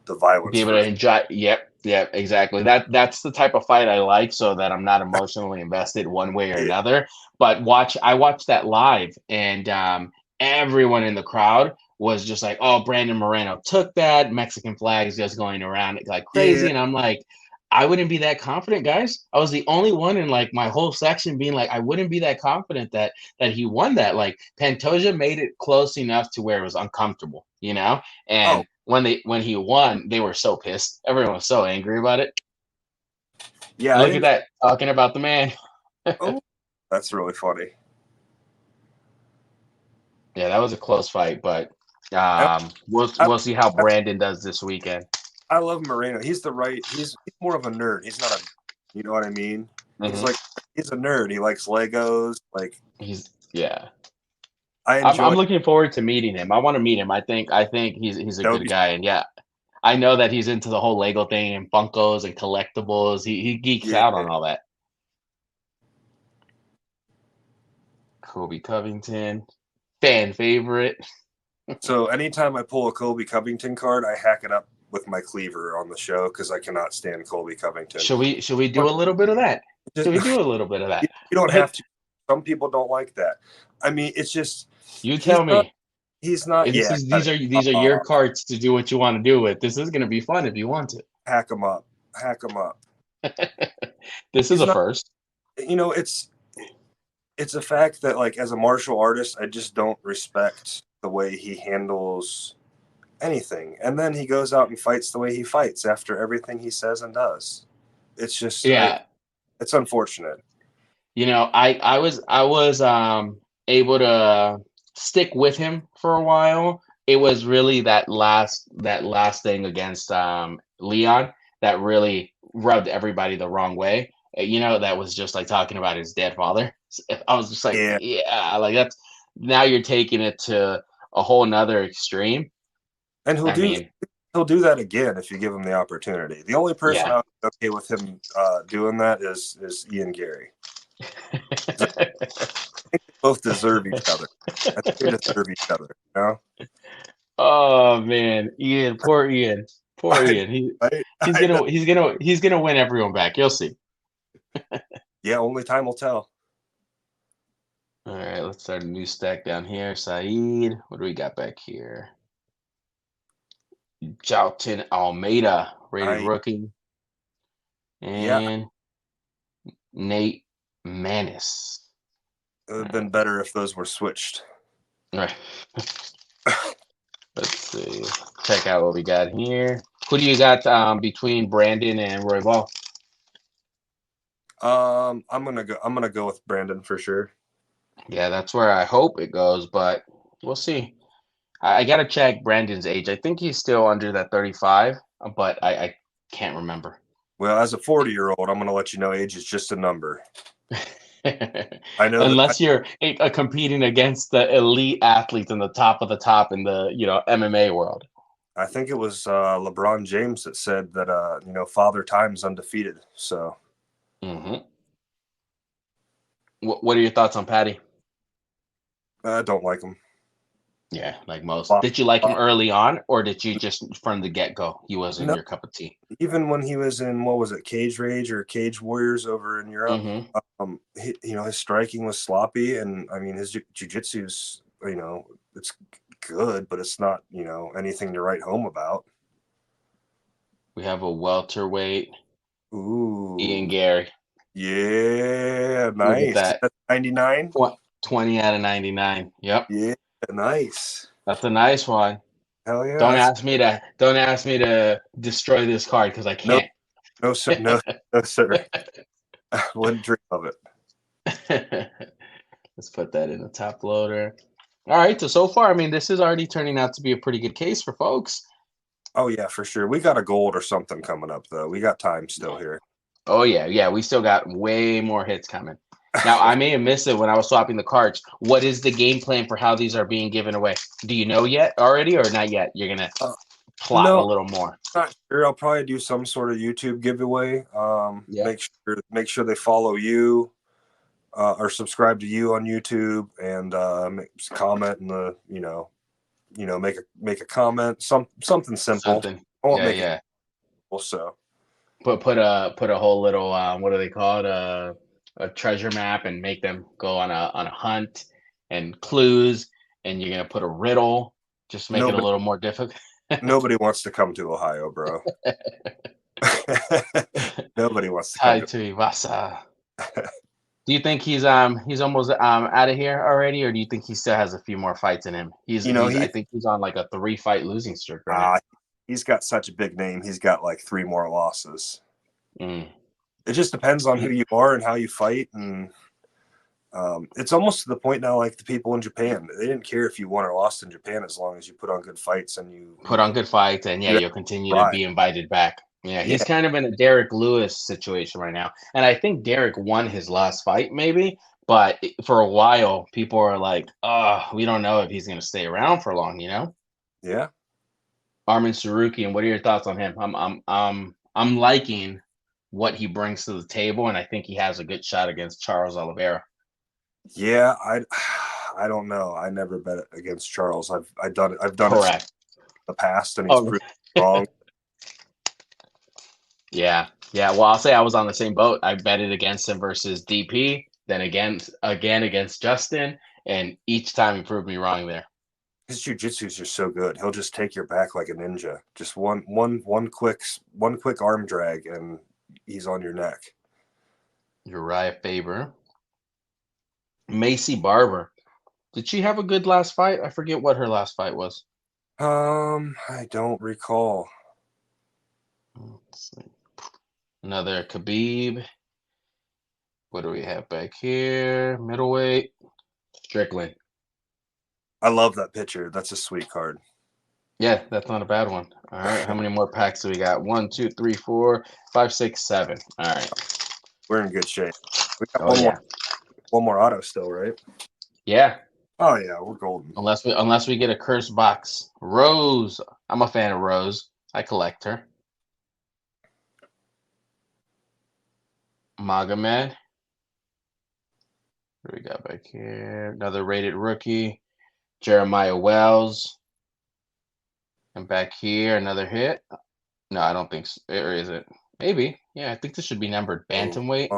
the Be violence able for to a few. enjoy. Yep, exactly. That's the type of fight I like, so that I'm not emotionally invested one way or Yeah, another. But I watched that live, and everyone in the crowd was just like, "Oh, Brandon Moreno took that." Mexican flags just going around like yeah. crazy, and I'm like, I wouldn't be that confident, guys. I was the only one in like my whole section being like, I wouldn't be that confident that he won that. Like Pantoja made it close enough to where it was uncomfortable. Oh, And when he won, they were so pissed. Everyone was so angry about it. yeah. I Look at didn't. that, talking about the man. Oh, that's really funny. Yeah, that was a close fight, but And we'll I, we'll see how Brandon does this weekend. I love Moreno. He's more of a nerd. He's not a, you know what I mean? He's Hmm. like he's a nerd. He likes Legos. Like Yeah. I I'm enjoy looking forward to meeting him. I want to meet him. I think he's a that would good be guy, and yeah, I know that he's into the whole Lego thing and Funkos and collectibles. He geeks yeah. out on all that. Kobe Covington, fan favorite. So anytime I pull a Colby Covington card, I hack it up with my cleaver on the show because I cannot stand Colby Covington. Should we do But a little bit of that? just, Should we do a little bit of that? you don't have to. Some people don't like that. I mean, it's just You he's tell not. me. He's not. This Yeah, is got these it. are these are your Uh, cards to do what you want to do with. This is going to be fun if you want hack him up. Hack him up. to. This is He's a not. first. It's a fact that like as a martial artist, I just don't respect the way he handles anything. And then he goes out and fights the way he fights after everything he says and does. It's just Yeah, it's unfortunate. I was able to stick with him for a while. It was really that last thing against Leon that really rubbed everybody the wrong way. That was just like talking about his dead father. I was just like, Yeah. yeah, like that's now you're taking it to a whole nother extreme. And I mean, he'll do that again if you give him the opportunity. The only person yeah. I was okay with him doing that is Ian Gary. They both deserve each other. I think they deserve each other, you know? Oh man, Ian, poor Ian, poor I, Ian. He he's I know. gonna he's gonna he's gonna win everyone back. You'll see. Yeah, only time will tell. All right, let's start a new stack down here. Saeed, what do we got back here? Jalton Almeida, rated I rookie, Yeah, and Nate Manis. it would All have right, been better if those were switched. all right. Let's see. Check out what we got here. Who do you got between Brandon and Roy Ball? I'm gonna go with Brandon for sure. Yeah, that's where I hope it goes, but we'll see. I gotta check Brandon's age. I think he's still under that 35, but I can't remember. Well, as a 40-year-old, I'm gonna let you know age is just a number. I know that. Unless you're competing against the elite athletes in the top of the top in the MMA world. I think it was LeBron James that said that Father Time's undefeated. So. Mm-hmm. What are your thoughts on Patty? I don't like him. Yeah, like most. Did you like him early on, or did you just from the get-go he wasn't your cup of tea? Even when he was in, what was it, Cage Rage or Cage Warriors over in Europe, his striking was sloppy, and I mean his jiu-jitsu's, it's good, but it's not, anything to write home about. We have a welterweight. Ooh, Ian Gary. Yeah, Look at nice. that. That's 99. 20 out of 99. Yep. Yeah, nice. That's a nice one. Hell yeah. Don't ask me to destroy this card because I can't. No, sir. No, no, sir. I wouldn't dream of it. Let's put that in the top loader. All right. So far, I mean, this is already turning out to be a pretty good case for folks. Oh yeah, for sure. We got a gold or something coming up though. We got time still here. Oh yeah. We still got way more hits coming. Now, I may have missed it when I was swapping the cards. What is the game plan for how these are being given away? Do you know yet already or not yet? You're going to plot a little more. Not sure. I'll probably do some sort of YouTube giveaway. Make sure they follow you or subscribe to you on YouTube and comment in the, make a comment, something simple. Something. I won't make it so. Put a whole little what do they call it? A treasure map and make them go on a hunt and clues, and you're gonna put a riddle, just make it a little more difficult. Nobody wants to come to Ohio, bro. Nobody wants to come to Ivasa. Do you think he's almost out of here already, or do you think he still has a few more fights in him? I think he's on like a 3-fight losing streak right now. He's got such a big name. He's got like 3 more losses. It just depends on who you are and how you fight, and it's almost to the point now, like the people in Japan, they didn't care if you won or lost in Japan as long as you put on good fights and you'll continue to be invited back. Yeah, he's kind of in a Derek Lewis situation right now, and I think Derek won his last fight, maybe. But for a while, people are like, we don't know if he's going to stay around for long, Yeah. Armin Sarukian, what are your thoughts on him? I'm liking what he brings to the table, and I think he has a good shot against Charles Oliveira. Yeah, I don't know. I never bet against Charles. I've done it in the past, and he's proven wrong. Yeah. Well, I'll say I was on the same boat. I betted against him versus DP, then again against Justin, and each time he proved me wrong there. His jiu-jitsu is just so good. He'll just take your back like a ninja. Just one quick arm drag, and he's on your neck. Uriah Faber. Macy Barber. Did she have a good last fight? I forget what her last fight was. I don't recall. Let's see. Another Khabib. What do we have back here? Middleweight. Strickland. I love that picture. That's a sweet card. Yeah, that's not a bad one. All right. How many more packs do we got? 1, 2, 3, 4, 5, 6, 7. All right. We're in good shape. We got one more auto still, right? Yeah. Oh yeah, we're golden. Unless we get a cursed box. Rose. I'm a fan of Rose. I collect her. Magomed. What do we got back here? Another rated rookie. Jeremiah Wells. And back here, another hit. No, I don't think so. Or is it? Maybe. Yeah, I think this should be numbered. Bantamweight.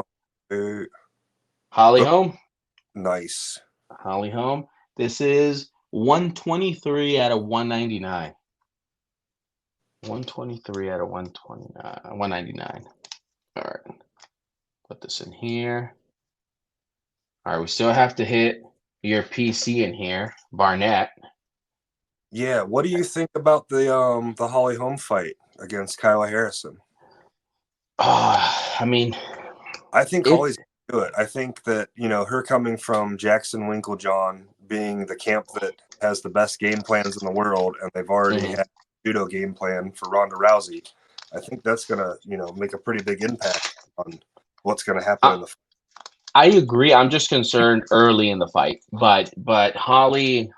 Holly Holm. Nice. Holly Holm. This is 123 out of 199. 123 out of 199. All right. Put this in here. All right, we still have to hit your PC in here, Barnett. Yeah, what do you think about the Holly Holm fight against Kyla Harrison? I mean, I think It's Holly's good. I think that, her coming from Jackson Winklejohn being the camp that has the best game plans in the world, and they've already mhm. had a judo game plan for Ronda Rousey. I think that's going to, make a pretty big impact on what's going to happen in the fight. I agree. I'm just concerned early in the fight, but Holly,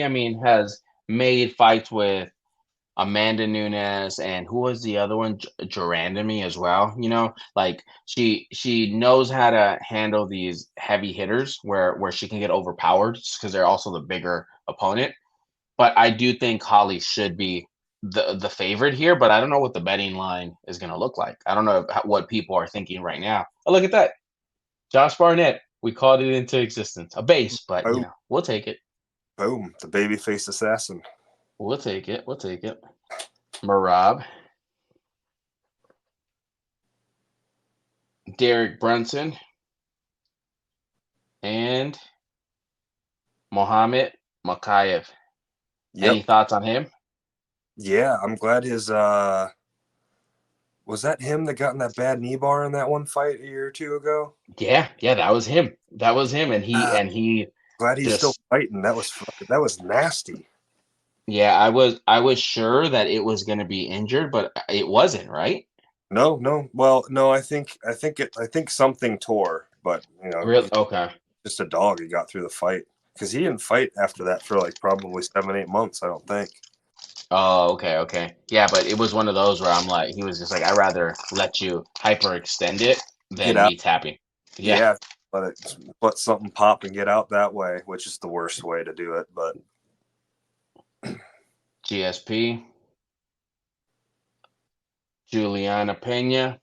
I mean, has made fights with Amanda Nunes and who was the other one, Durandamy as well. Like she knows how to handle these heavy hitters where she can get overpowered because they're also the bigger opponent. But I do think Holly should be the favorite here, but I don't know what the betting line is going to look like. I don't know what people are thinking right now. Oh, look at that. Josh Barnett, we called it into existence. A base, but Boom, we'll take it. boom, the babyface assassin. We'll take it. We'll take it. Marab, Derek Brunson, and Mohammed Makayev. Any Yep. thoughts on him? Yeah, I'm glad his was that him that got in that bad knee bar in that one fight a year or two ago? Yeah, that was him. That was him, and Ah, he glad he's still just fighting. That was nasty. yeah. I was sure that it was going to be injured, but it wasn't, right? No, no. Well, no, I think something tore, but Really? he's Okay. just a dog. He got through the fight because he didn't fight after that for like probably 7, 8 months. I don't think. Oh, okay, okay. Yeah, but it was one of those where I'm like, he was just like, I'd rather let you hyperextend it Get than out. me tapping. Yeah, Yeah, let something pop and get out that way, which is the worst way to do it. But GSP, Juliana Pena.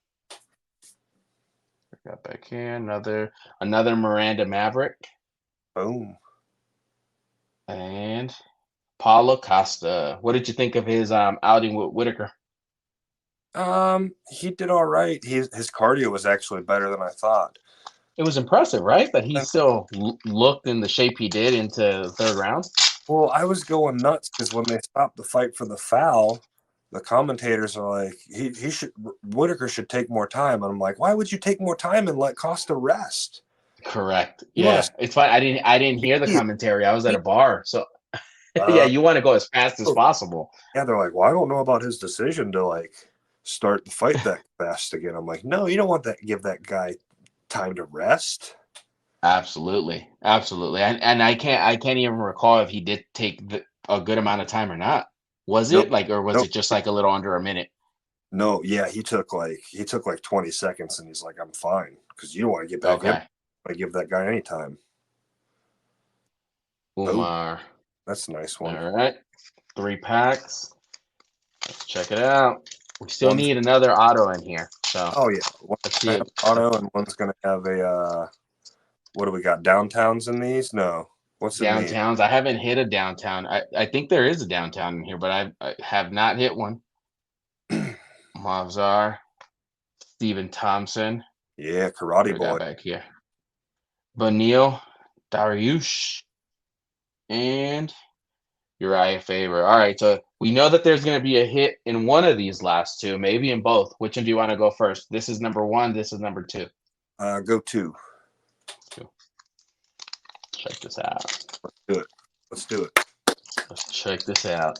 Got back here, another Miranda Maverick, boom. and Paulo Costa. What did you think of his outing with Whitaker? He did all right. His cardio was actually better than I thought. It was impressive, right? That he And, still looked in the shape he did into the third round. well, I was going nuts because when they stopped the fight for the foul, the commentators are like, he should Whitaker should take more time, and I'm like, why would you take more time and let Costa rest? Correct. You want Yeah, it's fine. I didn't hear the to commentary. I was at a bar, so yeah, uh, you want to go as fast as possible. yeah, they're like, well, I don't know about his decision to like start the fight that fast again. I'm like, no, you don't want that. Give that guy time to rest. Absolutely, absolutely. And I can't even recall if he did take a good amount of time or not. Was Nope, it like, or was nope. it just like a little under a minute? No, yeah, he took like 20 seconds, and he's like, I'm fine because you don't want to get back in. Okay. I give that guy any time. Oh, Umar. that's a nice one. All right. 3 packs. Let's check it out. We still One's need another auto in here. So oh yeah, one's let's gonna see have it. auto, and one's gonna have a what do we got? Downtowns in these? No, what's in these? Downtowns. I haven't hit a downtown. I think there is a downtown in here, but I have not hit one. Mavzar, Stephen Thompson. Yeah, What do Karate we got Boy. back here? Benil, Dariush, and Uriah Faber. All right, so we know that there's going to be a hit in one of these last two, maybe in both. Which one do you want to go first? This is number one. This is number two. Go two. Check this out. Do it. Let's do it. Let's check this out.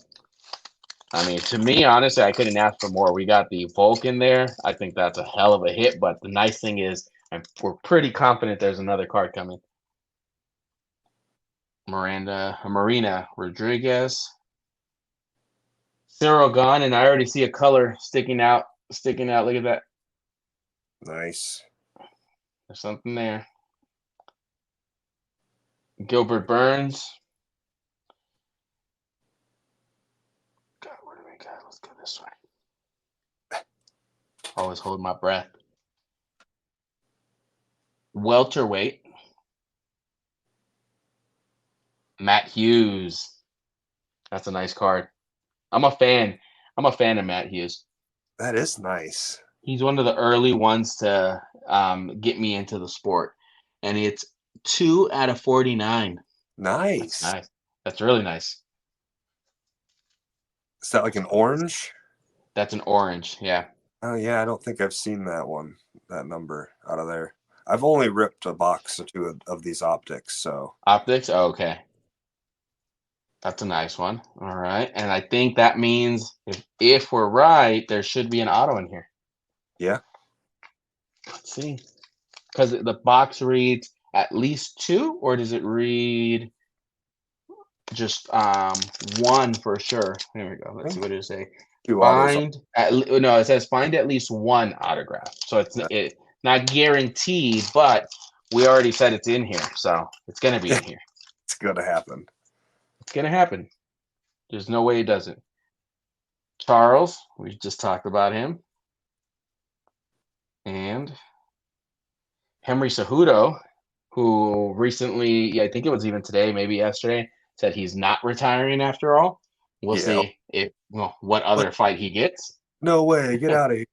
I mean, to me, honestly, I couldn't ask for more. We got the Volk in there. I think that's a hell of a hit. But the nice thing is, we're pretty confident there's another card coming. Marina Rodriguez, Cyril gone, and I already see a color sticking out. Sticking out. Look at that. Nice. There's something there. Gilbert Burns. God, where do we go? Let's go this way. Always hold my breath. Welterweight. Matt Hughes. That's a nice card. I'm a fan. I'm a fan of Matt Hughes. That is nice. He's one of the early ones to get me into the sport, and it's 2 out of 49. That's Nice. nice. That's really nice. Is that like an orange? That's an orange. Yeah. Oh yeah, I don't think I've seen that number out of there. I've only ripped a box or two of these optics, so Optics? Oh, okay. That's a nice one. All right. And I think that means if we're right, there should be an auto in here. yeah. Let's see. Because the box reads at least two, or does it read just one for sure? There we go. Let's see, what does it say? Two autos. Find no, it says find at least one autograph. So it's not guaranteed, but we already said it's in here, so it's gonna be in here. It's gonna happen. It's gonna happen. There's no way it doesn't. Charles, we just talked about him, and Henry Cejudo, who recently, yeah, I think it was even today, maybe yesterday, said he's not retiring after all. We'll Yeah. see what other fight he gets. No way. Get out of here.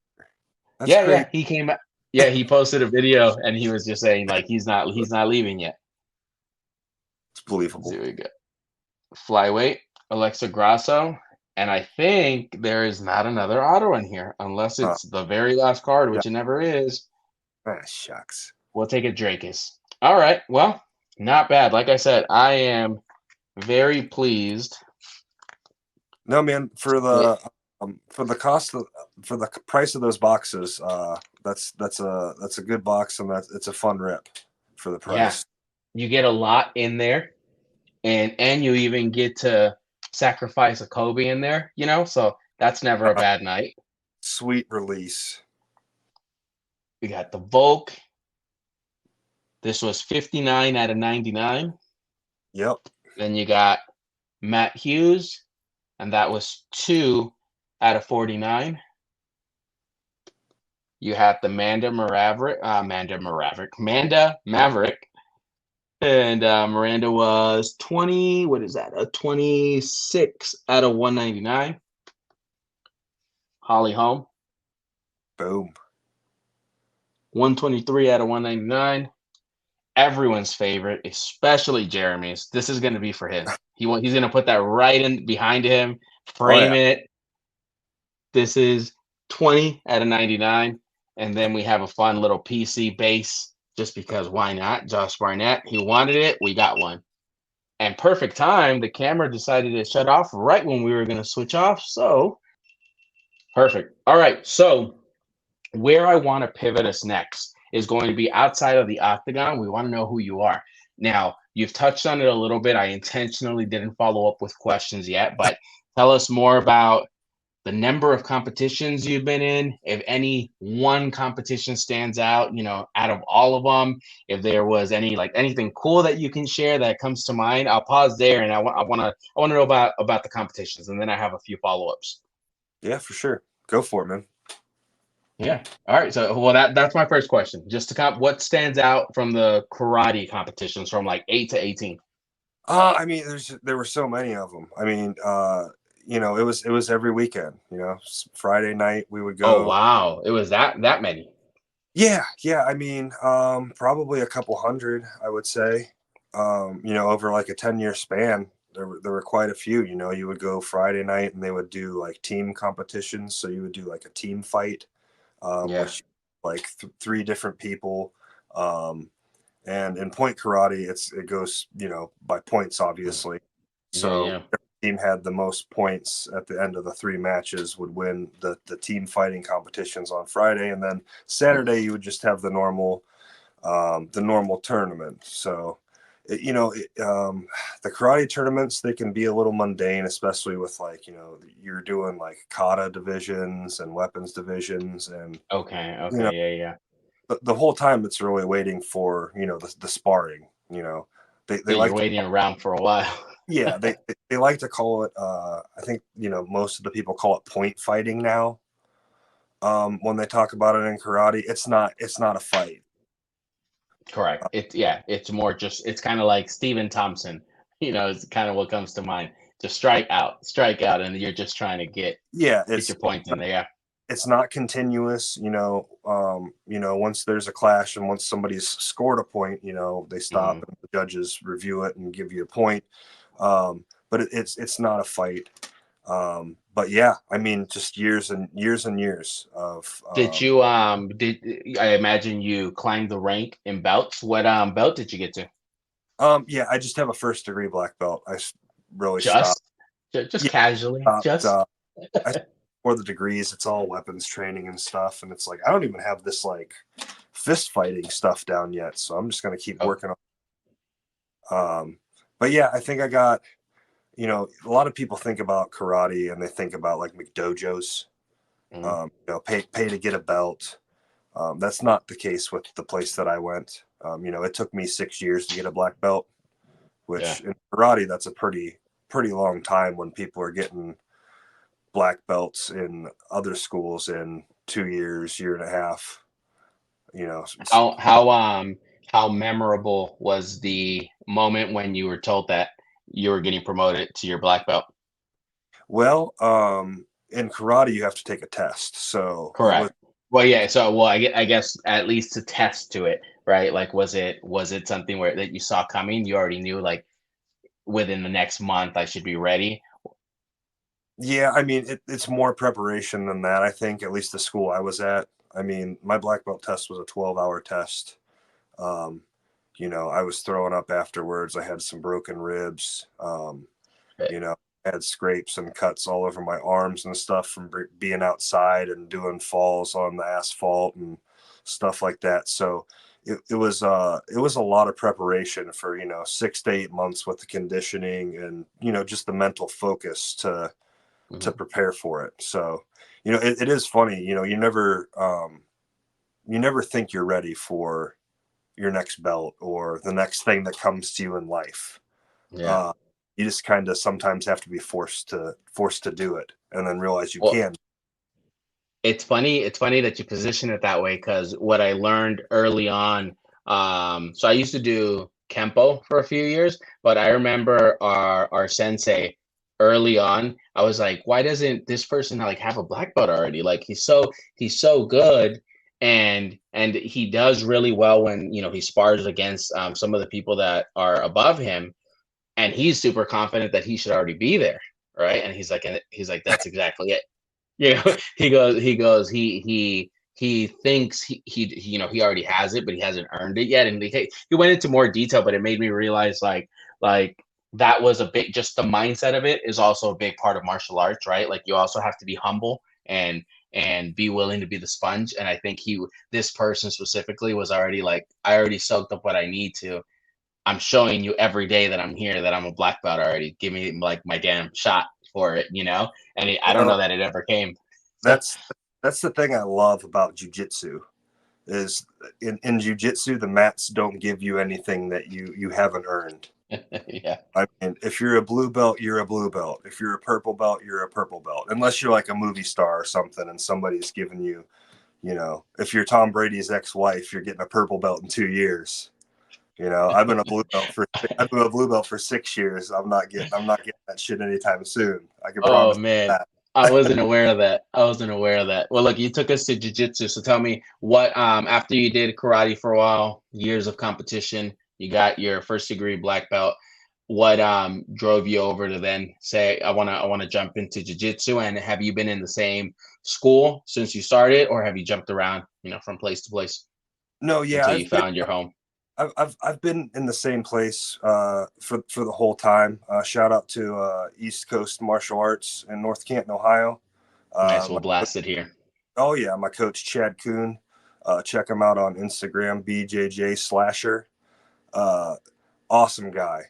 That's Yeah, crazy. yeah, he came. Yeah, he posted a video and he was just saying like he's not leaving yet. It's believable. Let's see what we got. Flyweight, Alexa Grasso, and I think there is not another auto in here unless it's the very last card, Yeah. which it never is. Ah, shucks. We'll take it, Drakus. All right, well, not bad. Like I said, I am very pleased. No, man, for the cost for the price of those boxes, that's a good box, and it's a fun rip for the price. Yeah, you get a lot in there, and you even get to sacrifice a Kobe in there, so that's never a bad night. Sweet release. We got the Volk. This was 59 out of 99. Yep. Then you got Matt Hughes, and that was 2 out of 49. You have the Manda Maverick, and Miranda was 20. What is that? A 26 out of 199. Holly Holm. Boom. 123 out of 199. Everyone's favorite, especially Jeremy's. This is going to be for him. He's going to put that right in behind him, frame it. This is 20 out of 99. And then we have a fun little PC base, just because why not? Josh Barnett, he wanted it. We got one. And perfect time, the camera decided to shut off right when we were going to switch off. So perfect. All right. So where I want to pivot us next is going to be outside of the Octagon. We want to know who you are. Now, you've touched on it a little bit. I intentionally didn't follow up with questions yet, but tell us more about the number of competitions you've been in. If any one competition stands out, out of all of them, if there was anything cool that you can share that comes to mind, I'll pause there, and I want to know about the competitions, and then I have a few follow-ups. Yeah, for sure. Go for it, man. Yeah. All right. So, well, that's my first question. Just to what stands out from the karate competitions from like 8 to 18? I mean, there were so many of them. I mean, it was every weekend. Friday night we would go. Oh wow, it was that many. Yeah. I mean, probably a couple hundred, I would say. Over like a 10-year span, there were quite a few. You would go Friday night and they would do like team competitions. So you would do like a team fight. Which like 3 different people. And in point karate, it goes, by points, obviously. So every team had the most points at the end of the 3 matches would win the team fighting competitions on Friday. And then Saturday, you would just have the normal tournament. So, the karate tournaments, they can be a little mundane, especially with you're doing like kata divisions and weapons divisions. And yeah. The whole time it's really waiting for, the sparring, they like waiting around for a while. Yeah. They like to call it, I think, most of the people call it point fighting now. When they talk about it in karate, it's not a fight. Correct. It's more just, it's kind of like Stephen Thompson, it's kind of what comes to mind. Just strike out, and you're just trying to get your points in there. It's not continuous, once there's a clash and once somebody's scored a point, they stop and the judges review it and give you a point. But it's not a fight. But yeah, I mean, just years and years and years of, Did you did I imagine you climbed the rank in belts? What belt did you get to? yeah, I just have a first degree black belt. Really stopped. Just just Yeah, casually, stopped. just I for the degrees, it's all weapons training and stuff, and it's like I don't even have this like fist fighting stuff down yet. So I'm just gonna keep oh, working on. But yeah, I think I got. A lot of people think about karate and they think about like McDojos. mhm. Pay to get a belt. That's not the case with the place that I went. It took me 6 years to get a black belt, Yeah. which in karate that's a pretty long time when people are getting black belts in other schools in 2 years, year and a half. It's, How memorable was the moment when you were told that you were getting promoted to your black belt? well, in karate you have to take a test, so it was. Correct. Well, yeah. So, well, I guess at least to test to it, right? Like, was it something where that you saw coming? You already knew, like, within the next month, I should be ready. Yeah, I mean, it's more preparation than that. I think at least the school I was at. I mean, my black belt test was a 12-hour test. Um, I was throwing up afterwards. I had some broken ribs. Okay. You know, I had scrapes and cuts all over my arms and stuff from being outside and doing falls on the asphalt and stuff like that. So it was a lot of preparation for 6 to 8 months with the conditioning and just the mental focus to Mhm. prepare for it. So it is funny. You never think you're ready for your next belt or the next thing that comes to you in life. Yeah. uh, you just kind of sometimes have to be forced to do it and then realize you Well, can. it's funny that you position it that way because what I learned early on, so I used to do Kempo for a few years, but I remember our sensei early on, I was like, why doesn't this person like have a black belt already? Like he's so good and he does really well when he spars against some of the people that are above him and he's super confident that he should already be there, right? And he's like that's exactly it. He thinks he already has it, but he hasn't earned it yet. And he went into more detail, but it made me realize like that was a big just the mindset of it is also a big part of martial arts, right? Like you also have to be humble and be willing to be the sponge. And I think this person specifically was already like, I already soaked up what I need to. I'm showing you every day that I'm here that I'm a black belt already. Give me like my damn shot for it. And I don't Well, know that it ever came. that's that's the thing I love about jujitsu is in jujitsu the mats don't give you anything that you haven't earned. Yeah. I mean, if you're a blue belt, you're a blue belt. If you're a purple belt, you're a purple belt. Unless you're like a movie star or something, and somebody's giving you, if you're Tom Brady's ex-wife, you're getting a purple belt in 2 years. I've been a blue belt for 6 years. I'm not getting that shit anytime soon. I can Oh promise man. that. I wasn't aware of that. I wasn't aware of that. Well, look, you took us to jujitsu. So tell me what after you did karate for a while, years of competition, you got your first degree black belt. What drove you over to then say I wanna jump into jujitsu? And have you been in the same school since you started, or have you jumped around, from place to place No, yeah, until you found your home? I've been in the same place for the whole time. Shout out to East Coast Martial Arts in North Canton, Ohio. Nice, My we'll blast it here. Oh yeah, my coach Chad Kuhn. Check him out on Instagram, BJJ Slasher. Uh, awesome guy,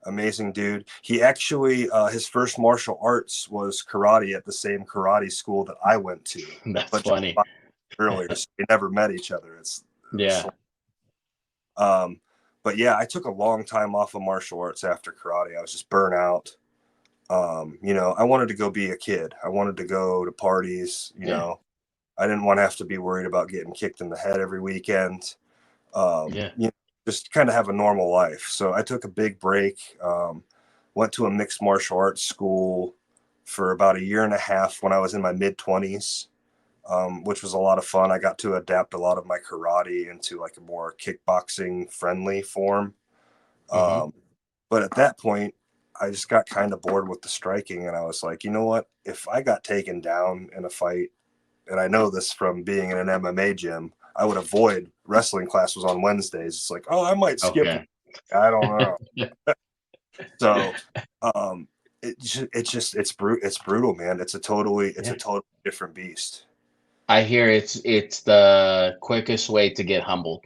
amazing dude. He actually his first martial arts was karate at the same karate school that I went to, That's but just funny. 5 years earlier. So we never met each other. Yeah. Um, but yeah, I took a long time off of martial arts after karate. I was just burnt out. I wanted to go be a kid. I wanted to go to parties. Yeah. I didn't want to have to be worried about getting kicked in the head every weekend. Yeah. Just kind of have a normal life. So I took a big break. Went to a mixed martial arts school for about a year and a half when I was in my mid 20s, which was a lot of fun. I got to adapt a lot of my karate into like a more kickboxing friendly form. Hmm. Um, but at that point, I just got kind of bored with the striking, and I was like, you know what? If I got taken down in a fight, and I know this from being in an MMA gym, I would avoid wrestling classes on Wednesdays. It's like, oh, I might skip. Okay. I don't know. So, it's brutal, man. It's a totally different beast. I hear it's the quickest way to get humbled,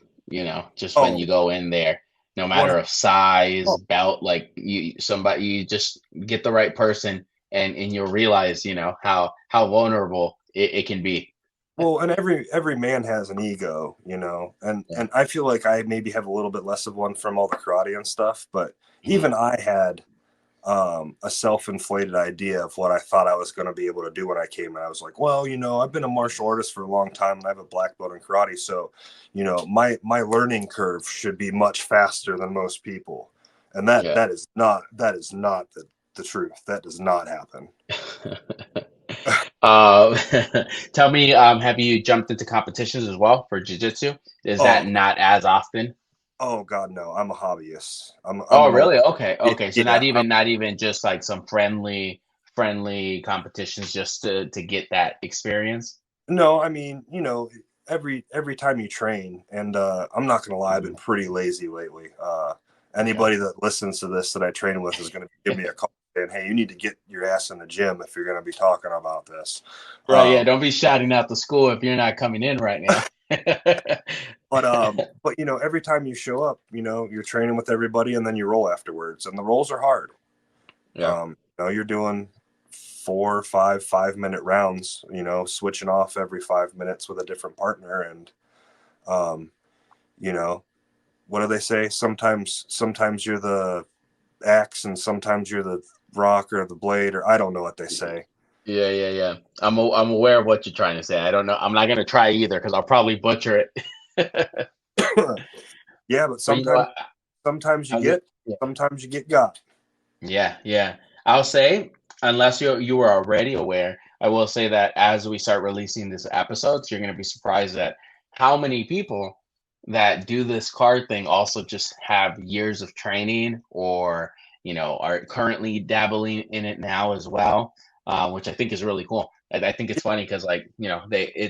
just when Oh, you go in there, no one. matter of size, Oh, belt, like you just get the right person and you'll realize, how vulnerable it can be. well, and every man has an ego, and Yeah. and I feel like I maybe have a little bit less of one from all the karate and stuff, but Mhm. even I had a self-inflated idea of what I thought I was going to be able to do when I came. And I was like, well, I've been a martial artist for a long time and I have a black belt in karate. So, my learning curve should be much faster than most people. And that, Yeah. that is not, that is not the truth. That does not happen. Uh, Tell me, have you jumped into competitions as well for jiu-jitsu? Is that Oh, not as often? oh God, no, I'm a hobbyist. I'm Oh, an old, really? Okay, okay. So yeah. not even just like some friendly competitions just to get that experience. No, I mean, every time you train, and I'm not gonna lie, I've been Mhm. pretty lazy lately. Okay. Anybody that listens to this that I train with is gonna give me a call saying, "Hey, you need to get your ass in the gym if you're gonna be talking about this." Right, yeah. Um, Don't be shouting out the school if you're not coming in right now. but every time you show up, you're training with everybody, and then you roll afterwards, and the rolls are hard. Yeah, You're doing 4, 5 5-minute rounds, switching off every 5 minutes with a different partner, and um, you know what do they say? Sometimes you're the axe and sometimes you're the rock or the blade, or I don't know what they say. yeah. I'm aware of what you're trying to say. I don't know. I'm not gonna try either because I'll probably butcher it. Yeah, but But sometimes you I was, get sometimes you get got. yeah. I'll say, unless you were already aware, I will say that as we start releasing these episodes, you're going to be surprised at how many people that do this card thing also just have years of training or, are currently dabbling in it now as well, which I think is really cool. I think it's funny because, like,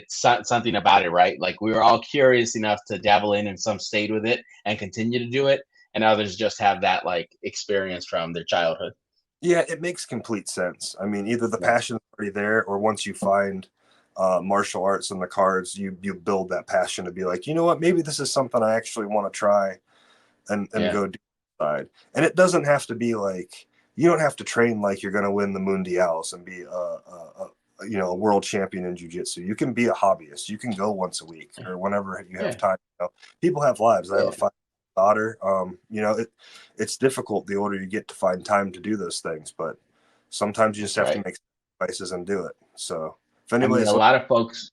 something about it, right? Like, we were all curious enough to dabble in and some stayed with it and continue to do it, and others just have that like experience from their childhood. Yeah, it makes complete sense. I mean, either the Yeah. passion's already there, or once you find martial arts and the cards, you build that passion to be like, you know what, maybe this is something I actually want to try and Yeah. go do side. And it doesn't have to be like you don't have to train like you're going to win the mundials and be a world champion in jiu-jitsu. You can be a hobbyist. You can go once a week or whenever you have Yeah. time. People have lives. I have a Yeah. 5 daughter. It's difficult the older you get to find time to do those things, but sometimes you just That's have to right. make sacrifices and do it. So if I mean, anybody's a listening, lot of folks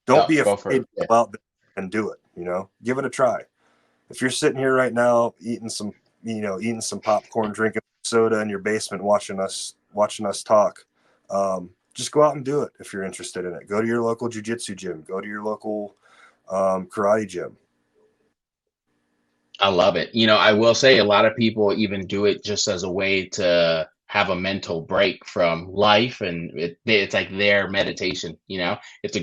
don't be go for afraid it. to Yeah. go out there and do it. Give it a try. If you're sitting here right now eating some popcorn, drinking soda in your basement, watching us talk, just go out and do it. If you're interested in it, go to your local jiu-jitsu gym, go to your local karate gym. I love it. I will say a lot of people even do it just as a way to have a mental break from life, and it's like their meditation. It's a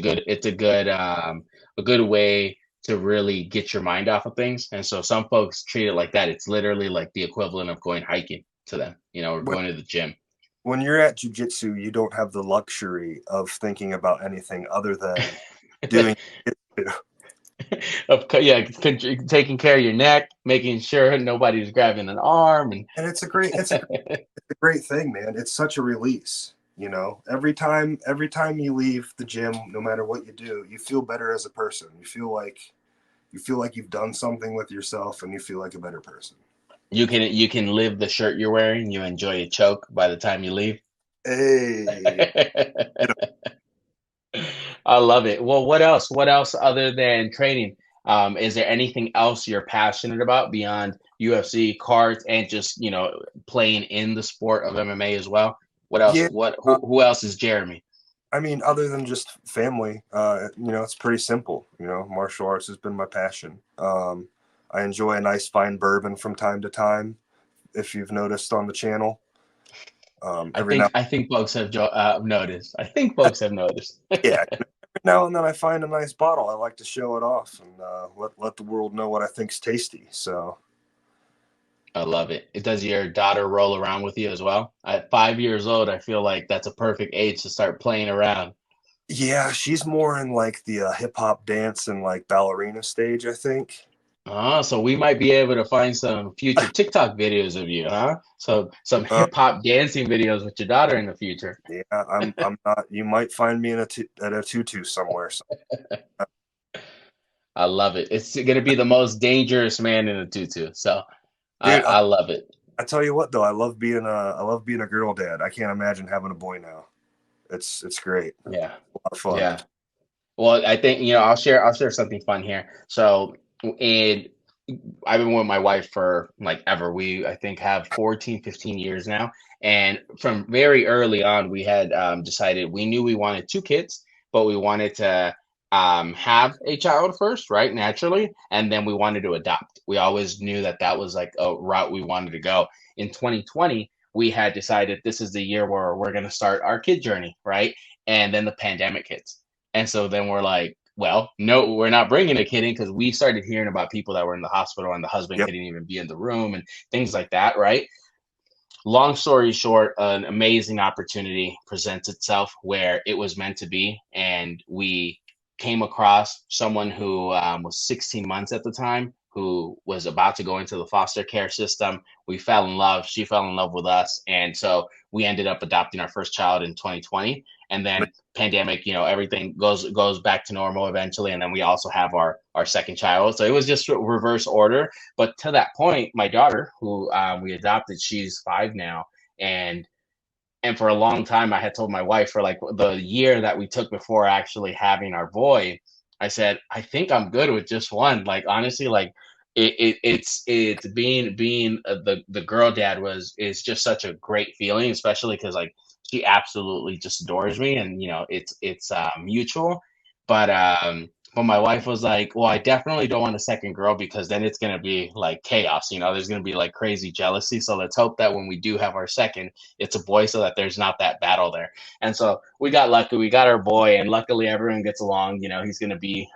good way to really get your mind off of things. And so some folks treat it like that. It's literally like the equivalent of going hiking to them, or when, going to the gym. when you're at jiu-jitsu, you don't have the luxury of thinking about anything other than doing it. Yeah, taking care of your neck, making sure nobody's grabbing an arm, and And it's a great thing, man. It's such a release. Every time you leave the gym, no matter what you do, you feel better as a person. You feel like you've done something with yourself, and you feel like a better person. you can live the shirt you're wearing. You enjoy a choke by the time you leave. Hey, you know, I love it. Well, what else? What else other than training? Is there anything else you're passionate about beyond UFC, cards, and just playing in the sport of MMA as well? What else? yeah. Who else is Jeremy? I mean, other than just family, it's pretty simple. Martial arts has been my passion. I enjoy a nice fine bourbon from time to time, if you've noticed on the channel. Every now, I think folks have noticed. I think folks have noticed. yeah, every now and then I find a nice bottle. I like to show it off and let the world know what I think's tasty. So I love it. Does your daughter roll around with you as well? At 5 years old, I feel like that's a perfect age to start playing around. yeah, she's more in like the hip hop dance and like ballerina stage, I think. Oh, so we might be able to find some future TikTok videos of you, huh? So some Uh, hip hop dancing videos with your daughter in the future. yeah, I'm not. You might find me in at a tutu somewhere. So, I love it. It's going to be the most dangerous man in a tutu. So dude, I love it. I tell you what though, I love being a girl dad. I can't imagine having a boy now. It's great. Yeah. A lot of fun. Yeah. Well, I think, I'll share something fun here. So, and I've been with my wife for like ever. We, I think, have 14, 15 years now. And from very early on, we had decided we knew we wanted two kids, but we wanted to have a child first, right? Naturally. And then we wanted to adopt. We always knew that that was like a route we wanted to go. In 2020, we had decided this is the year where we're going to start our kid journey, right? And then the pandemic hits. And so then we're like, well, no, we're not bringing a kid in because we started hearing about people that were in the hospital and the husband Yep. couldn't even be in the room and things like that, right? Long story short, an amazing opportunity presents itself where it was meant to be. And we came across someone who was 16 months at the time, who was about to go into the foster care system. We fell in love. She fell in love with us. And so we ended up adopting our first child in 2020. And then pandemic, everything goes back to normal eventually. And then we also have our second child. So it was just reverse order. But to that point, my daughter, who we adopted, she's 5 now, and for a long time, I had told my wife for like the year that we took before actually having our boy, I said I think I'm good with just one. Like honestly, like it's being the girl dad is just such a great feeling, especially because like she absolutely just adores me, and it's mutual. But my wife was like, well, I definitely don't want a second girl because then it's gonna be like chaos. There's gonna be like crazy jealousy. So let's hope that when we do have our second, it's a boy so that there's not that battle there. And so we got lucky. We got our boy, and luckily everyone gets along. He's gonna be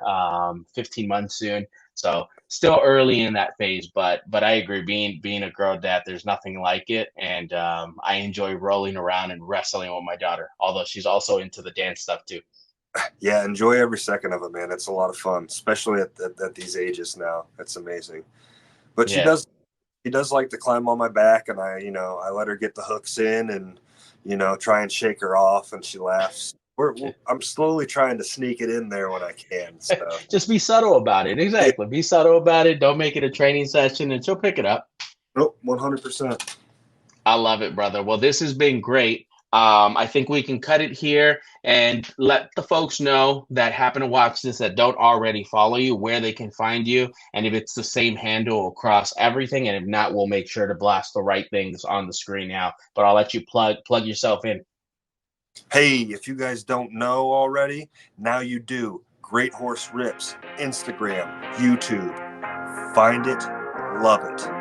15 months soon. So still early in that phase, but I agree. Being a girl dad, there's nothing like it, and I enjoy rolling around and wrestling with my daughter. Although she's also into the dance stuff too. Yeah, enjoy every second of it, man. It's a lot of fun, especially at these ages now. It's amazing. But Yeah. she does like to climb on my back, and I let her get the hooks in and try and shake her off, and she laughs. I'm slowly trying to sneak it in there when I can. So Just be subtle about it. yeah, Exactly. Be subtle about it. Don't make it a training session, and she'll pick it up. nope, 100%. I love it, brother. Well, this has been great. I think we can cut it here and let the folks know that happen to watch this that don't already follow you where they can find you. And if it's the same handle across everything, and if not, we'll make sure to blast the right things on the screen now. But I'll let you plug yourself in. Hey, if you guys don't know already, now you do. Greathorse Rips, Instagram, YouTube. Find it, love it.